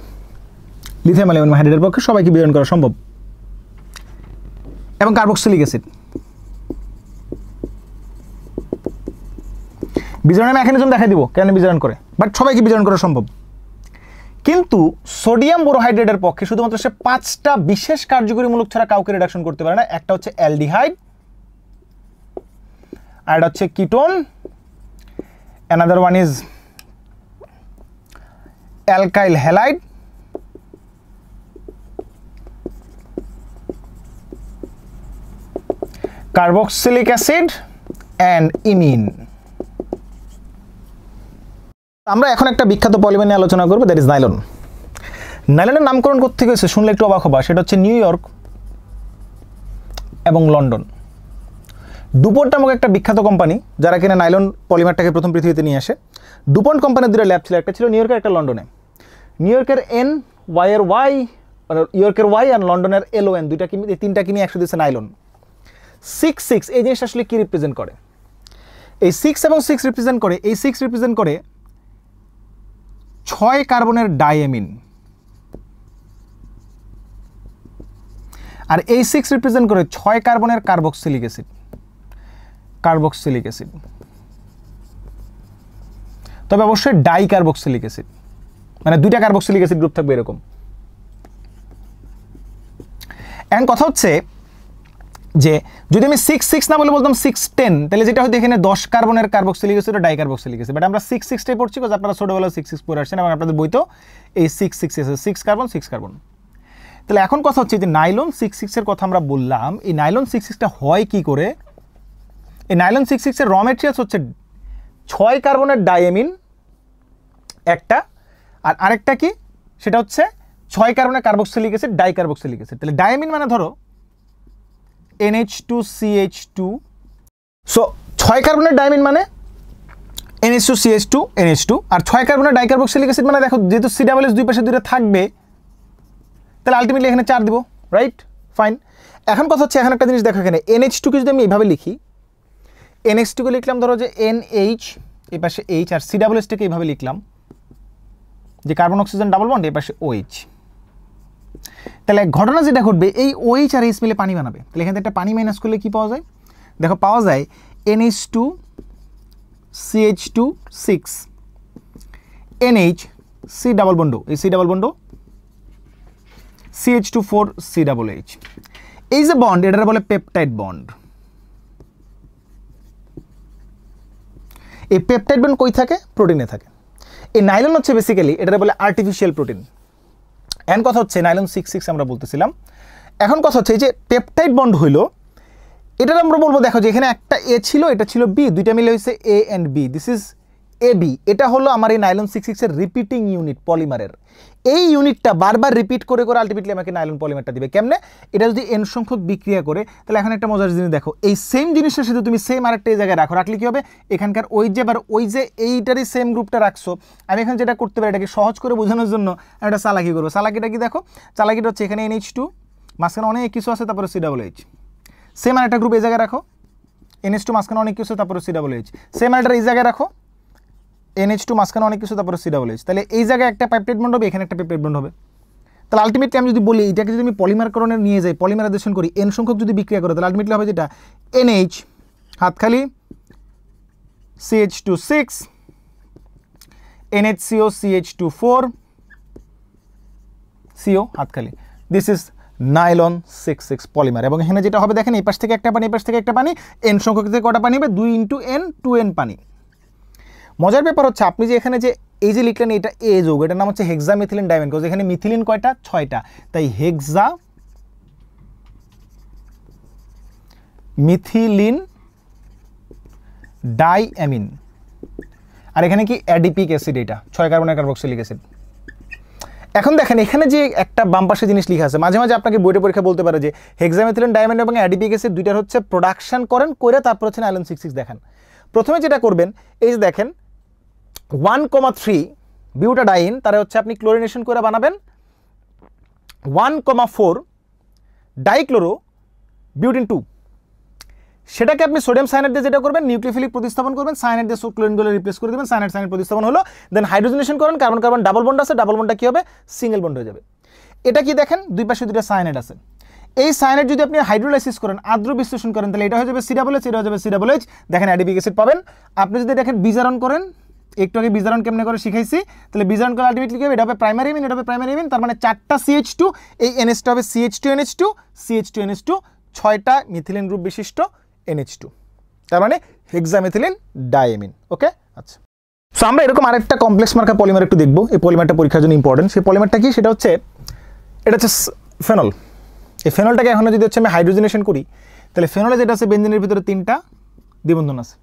লিথিয়াম অ্যালুমিনিয়াম হাইড্রাইডের পক্ষে সবাইকে বিজারণ করা সম্ভব। এবং কার্বক্সিলিক অ্যাসিড, বিজারণের মেকানিজম দেখাই দিব কেন বিজারণ করে, বাট সবাইকে বিজারণ করা সম্ভব। কিন্তু সোডিয়াম বোরোহাইড্রেটের পক্ষে শুধুমাত্র সে 5টা বিশেষ কার্যকরীমূলক ছাড়া কাউকে রিডাকশন করতে পারে না। একটা হচ্ছে অ্যালডিহাইড, আর এটা হচ্ছে ketone, another one is alkyl halide, carboxylic acid and imine. আমরা এখন একটা বিখ্যাত পলিমার নিয়ে আলোচনা করবো, দ্যাট ইজ নাইলন। নাইলনের নামকরণ কোত্থেকে হয়েছে শুনলে একটু অবাক হবা, সেটা হচ্ছে নিউ ইয়র্ক এবং লন্ডন। ডুপন্ট নামক একটা বিখ্যাত কোম্পানি যারা কিনা নাইলন পলিমারটাকে প্রথম পৃথিবীতে নিয়ে আসে। ডুপন্ট কোম্পানির দুটো ল্যাব ছিল, একটা ছিল নিউ ইয়র্কের, একটা লন্ডনে। নিউ ইয়র্কের এন, ওয়াইয়ের ওয়াই, ইয়র্কের ওয়াই আর লন্ডনের LON, তিনটা কিনে একশো দিয়েছে নাইলন। 66 এই জিনিসটা আসলে কি রিপ্রেজেন্ট করে? এই 6 এবং 6 রিপ্রেজেন্ট করে, এই 6 রিপ্রেজেন্ট করে 6 কার্বনের ডাইএমিন, আর এই 6 রিপ্রেজেন্ট করে 6 কার্বনের কার্বক্সিলিক অ্যাসিড, কার্বক্সিলিক অ্যাসিড, তবে অবশ্যই ডাই কার্বক্সিলিক অ্যাসিড, মানে দুইটা কার্বক্সিলিক অ্যাসিড গ্রুপ থাকবে এরকম। এখন কথা হচ্ছে যে যদি আমি 6 না বলে বলতাম 6-10, তাহলে যেটা হয়তো এখানে 10 কার্বনের কার্বক্সিলিক অ্যাসিড ও ডাই কার্বক্সিলিক অ্যাসিড, বাট আমরা 6টাই পড়ছি কারণ আপনারা ছোটবেলায় 6 পড়ে আসছেন এবং আপনাদের বইতেও এই 6 আছে, 6 কার্বন 6 কার্বন। তাহলে এখন কথা হচ্ছে যে নাইলন 6 এর কথা আমরা বললাম, এই নাইলন 6টা হয় কি করে? এই নাইলন 6 এর র ম্যাটেরিয়ালস হচ্ছে 6 কার্বনের ডাইএমিন একটা, আর আরেকটা কি, সেটা হচ্ছে 6 কার্বনের carboxylic acid, die carboxylic acid. তাহলে ডাইএমিন মানে ধরো NH2CH2, সো 6 কার্বনের ডাইমিন মানে NH2CH2 NH2, আর 6 কার্বনের ডাইকার্বক্সিলিক অ্যাসিড মানে দেখো যেহেতু COOH দুই পাশে দুইটা থাকবে তাহলে আলটিমেটলি এখানে 4 দিব, রাইট? ফাইন। এখন কথা হচ্ছে, এখন একটা জিনিস দেখো, এখানে NH2 কে যদি আমি এইভাবে লিখি, NH2 কে লিখলাম ধরো যে NH, এই পাশে H, আর COOH কে এইভাবে লিখলাম যে কার্বন অক্সিজেন ডাবল বন্ড, এই পাশে OH। তাহলে ঘটনা যেটা ঘটবে, এই OH আর H মিলে পানি বানাবে। তাহলে এখান থেকে একটা পানি মাইনাস করলে কি পাওয়া যায়? দেখো পাওয়া যায় NH2CH2 6 NH C double bond, এই C double bond CH2 4 COOH। এই যে বন্ড, এটা বলে পেপটাইড বন্ড। এই পেপটাইড বন্ড কই থাকে? প্রোটিনে থাকে। এই নাইলন হচ্ছে বেসিক্যালি এটা বলে আর্টিফিশিয়াল প্রোটিন। এখন কথা হচ্ছে নাইলন 6 আমরা বলতেছিলাম, এখন কথা হচ্ছে এই যে পেপটাইড বন্ড হইলো, এটা আমরা বলবো দেখো যে এখানে একটা এ ছিল, এটা ছিল বি, দুইটা মিলে হয়েছে A and B, this is AB। এটা হলো আমার এই নাইলন 6 এর রিপিটিং ইউনিট পলিমারের। এই ইউনিটটা বারবার রিপিট করে করে আলটিমেটলি আমাকে নাইলন পলিমারটা দিবে। কেমনে? এটা যদি এন সংখ্যক বিক্রিয়া করে, তাহলে এখন একটা মজার জিনিস দেখো, এই সেম জিনিসটার সাথে তুমি সেম আরেকটা এই জায়গায় রাখো, রাখলে কি হবে? এখানকার ওই যে এইটারই সেম গ্রুপটা রাখছো, আমি এখানে যেটা করতে পারি এটাকে সহজ করে বোঝানোর জন্য একটা চালাকি করবো। চালাকিটা কি দেখো? চালাকিটা হচ্ছে এখানে NH2, মাঝখানে অনেক কিছু আছে, তারপরে COOH, সেম আরেকটা গ্রুপ এই জায়গায় রাখো, NH2 মাঝখানে অনেক কিছু, তারপরে COOH, সেম আরেকটা এই জায়গায় রাখো, NH2 মাঝখানে অনেক কিছু, তারপরে COOH। তাহলে এই জায়গায় একটা পেপটাইড বন্ড হবে, এখানে একটা পেপটাইড বন্ড হবে। তাহলে আলটিমেটলি আমি যদি বলি এটাকে যদি আমি পলিমারকরণে নিয়ে যাই, পলিমারাইজেশন করি, এন সংখ্যক যদি বিক্রিয়া করে, তাহলে আলটিমেটলি হবে যেটা NH হাতখালি CH2 6 NHCO CH2 4 CO হাতখালি, দিস ইজ নাইলন 6 পলিমার। এবং এখানে যেটা হবে দেখেন, এই পাশ থেকে একটা পানি, এই পাশ থেকে একটা পানি, এন সংখ্যক থেকে কটা পানি হবে? 2 × N 2N পানি। মজার ব্যাপার হচ্ছে আপনি যে এখানে যে এই যে লিখলেন এটা এ যৌগ, এটার নাম হচ্ছে হেক্সা মিথিলিন ডাইমিন, বিকজ এখানে মিথিলিন কয়টা? 6টা, তাই হেক্সা মিথিলিন ডাইঅ্যামিন। আর এখানে কি? অ্যাডিপিক অ্যাসিড, এটা 6 কার্বনের কার্বক্সিলিক অ্যাসিড। এখন দেখেন এখানে যে একটা বাম পাশে জিনিস লেখা আছে, মাঝে মাঝে আপনাকে বইটা পরীক্ষা বলতে পারে যে হেক্সামিথিলিন ডাইঅ্যামিন এবং অ্যাডিপিক অ্যাসিড দুইটার হচ্ছে প্রোডাকশন করেন, করে তারপর হচ্ছে নাইলন 6 দেখান। প্রথমে যেটা করবেন, এই যে দেখেন 1,3 বিউটাডাইন, তারা হচ্ছে আপনি ক্লোরিনেশন করে বানাবেন 1,4 ডাইক্লোরো বিউটিন 2। সেটাকে আপনি সোডিয়াম সায়ানাইড দিয়ে যেটা করবেন, নিউক্লিওফিলিক প্রতিস্থাপন করবেন, সায়ানাইড দিয়ে ক্লোরিনগুলো রিপ্লেস করে দেবেন, সায়ানাইড প্রতিস্থাপন হলো, দেন হাইড্রোজেনেশন করেন, কার্বন কার্বন ডাবল বন্ড আছে, ডাবল বন্ডটা কি হবে? সিঙ্গেল বন্ড হয়ে যাবে। এটা কি দেখেন, দুই পাশে দুইটা সায়ানাইড আছে। এই সায়ানাইড যদি আপনি হাইড্রোলাইসিস করেন, আদ্র বিশ্লেষণ করেন, তাহলে এটা হয়ে যাবে COOH, এটা হয়ে যাবে COOH, দেখেন অ্যাডিপিক অ্যাসিড পাবেন। আপনি যদি দেখেন বিজারণ করেন, একটু আগে বিজারণ কেমনে করে শিখাইছি, তাহলে বিজারণ করে আলটিমেটলি কি হবে? এটা হবে প্রাইমারি মিন, এটা হবে প্রাইমারি মিন, তার মানে 4টা CH2, এই NH2 হবে CH2NH2, CH2NH2, 6টা মিথিলিন গ্রুপ বিশিষ্ট NH2, তার মানে হেক্সামিথিলিন ডাইঅ্যামিন। ওকে, আচ্ছা। সো আমরা এরকম আরেকটা কমপ্লেক্স মার্কা পলিমার একটু দেখবো। এই পলিমারটা পরীক্ষার জন্য ইম্পর্টেন্ট। সেই পলিমারটা কি? সেটা হচ্ছে এটা হচ্ছে ফেনল। এই ফেনলটাকে এখন যদি হচ্ছে আমি হাইড্রোজেনেশন করি, তাহলে ফেনলে যেটা আছে বেনজিনের ভিতরে 3টা দ্বিবন্ধন আছে,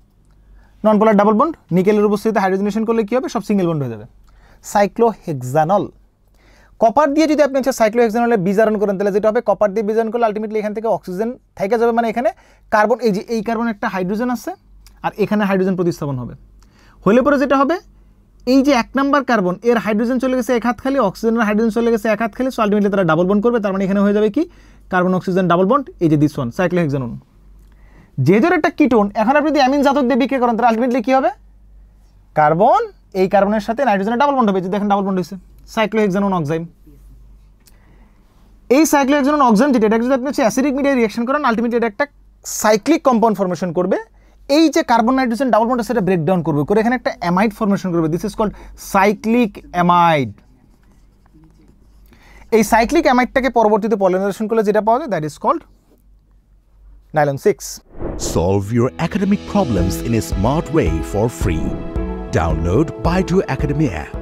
নন পোলার ডাবল বন্ড, নিকেলের উপস্থিতিতে হাইড্রোজেনেশন করলে কি হবে? সব সিঙ্গেল বন্ড হয়ে যাবে, সাইক্লোহেক্সানল। কপার দিয়ে যদি আপনি হচ্ছে সাইক্লোহেক্সানলের বিজারণ করেন, তাহলে যেটা হবে কপার দিয়ে বিজারণ করলে আলটিমেটলি এখান থেকে অক্সিজেন থেকে যাবে, মানে এখানে কার্বন, এই যে এই কার্বন একটা হাইড্রোজেন আছে আর এখানে হাইড্রোজেন প্রতিস্থাপন হবে, হলে পরে যেটা হবে এই যে 1 নাম্বার কার্বন এর হাইড্রোজেন চলে গেছে এক হাত খালি, অক্সিজেনের হাইড্রোজেন চলে গেছে এক হাত খালি, সো আলটিমেটলি তারা ডাবল বন্ড করবে, তার মানে এখানে হয়ে যাবে কি? কার্বন অক্সিজেন ডাবল বন্ড, এই যে দিস ওয়ান সাইক্লোহেক্সানল। যেহেতু একটা কিটোন, এখন আপনি যদি অ্যামিন জাতক দিয়ে বিক্রিয়া করেন তাহলে আলটিমেটলি কি হবে? কার্বন এই কার্বনের সাথে নাইট্রোজেনের ডাবল বন্ড হবে। দেখেন ডাবল বন্ড হয়েছে, সাইক্লোহেক্সানোন অক্সাইড। এই সাইক্লোহেক্সানোন অক্সাইড যেটা, এটা যদি আপনি হচ্ছে অ্যাসিডিক মিডিয়ায় রিঅ্যাকশন করেন, আলটিমেটলি এটা একটা সাইক্লিক কম্পাউন্ড ফর্মেশন করবে। এই যে কার্বন নাইট্রোজেন ডাবল বন্ড সেটা ব্রেকডাউন করবে, করে এখানে একটা অ্যামাইড ফর্মেশন করবে। This is called cyclic amide. এই সাইক্লিক অ্যামাইডটাকে পরবর্তীতে পলিমারাইজেশন করলে যেটা পাওয়া যায়, that is called nylon 6. Solve your academic problems in a smart way for free. Download Baidu Academy app.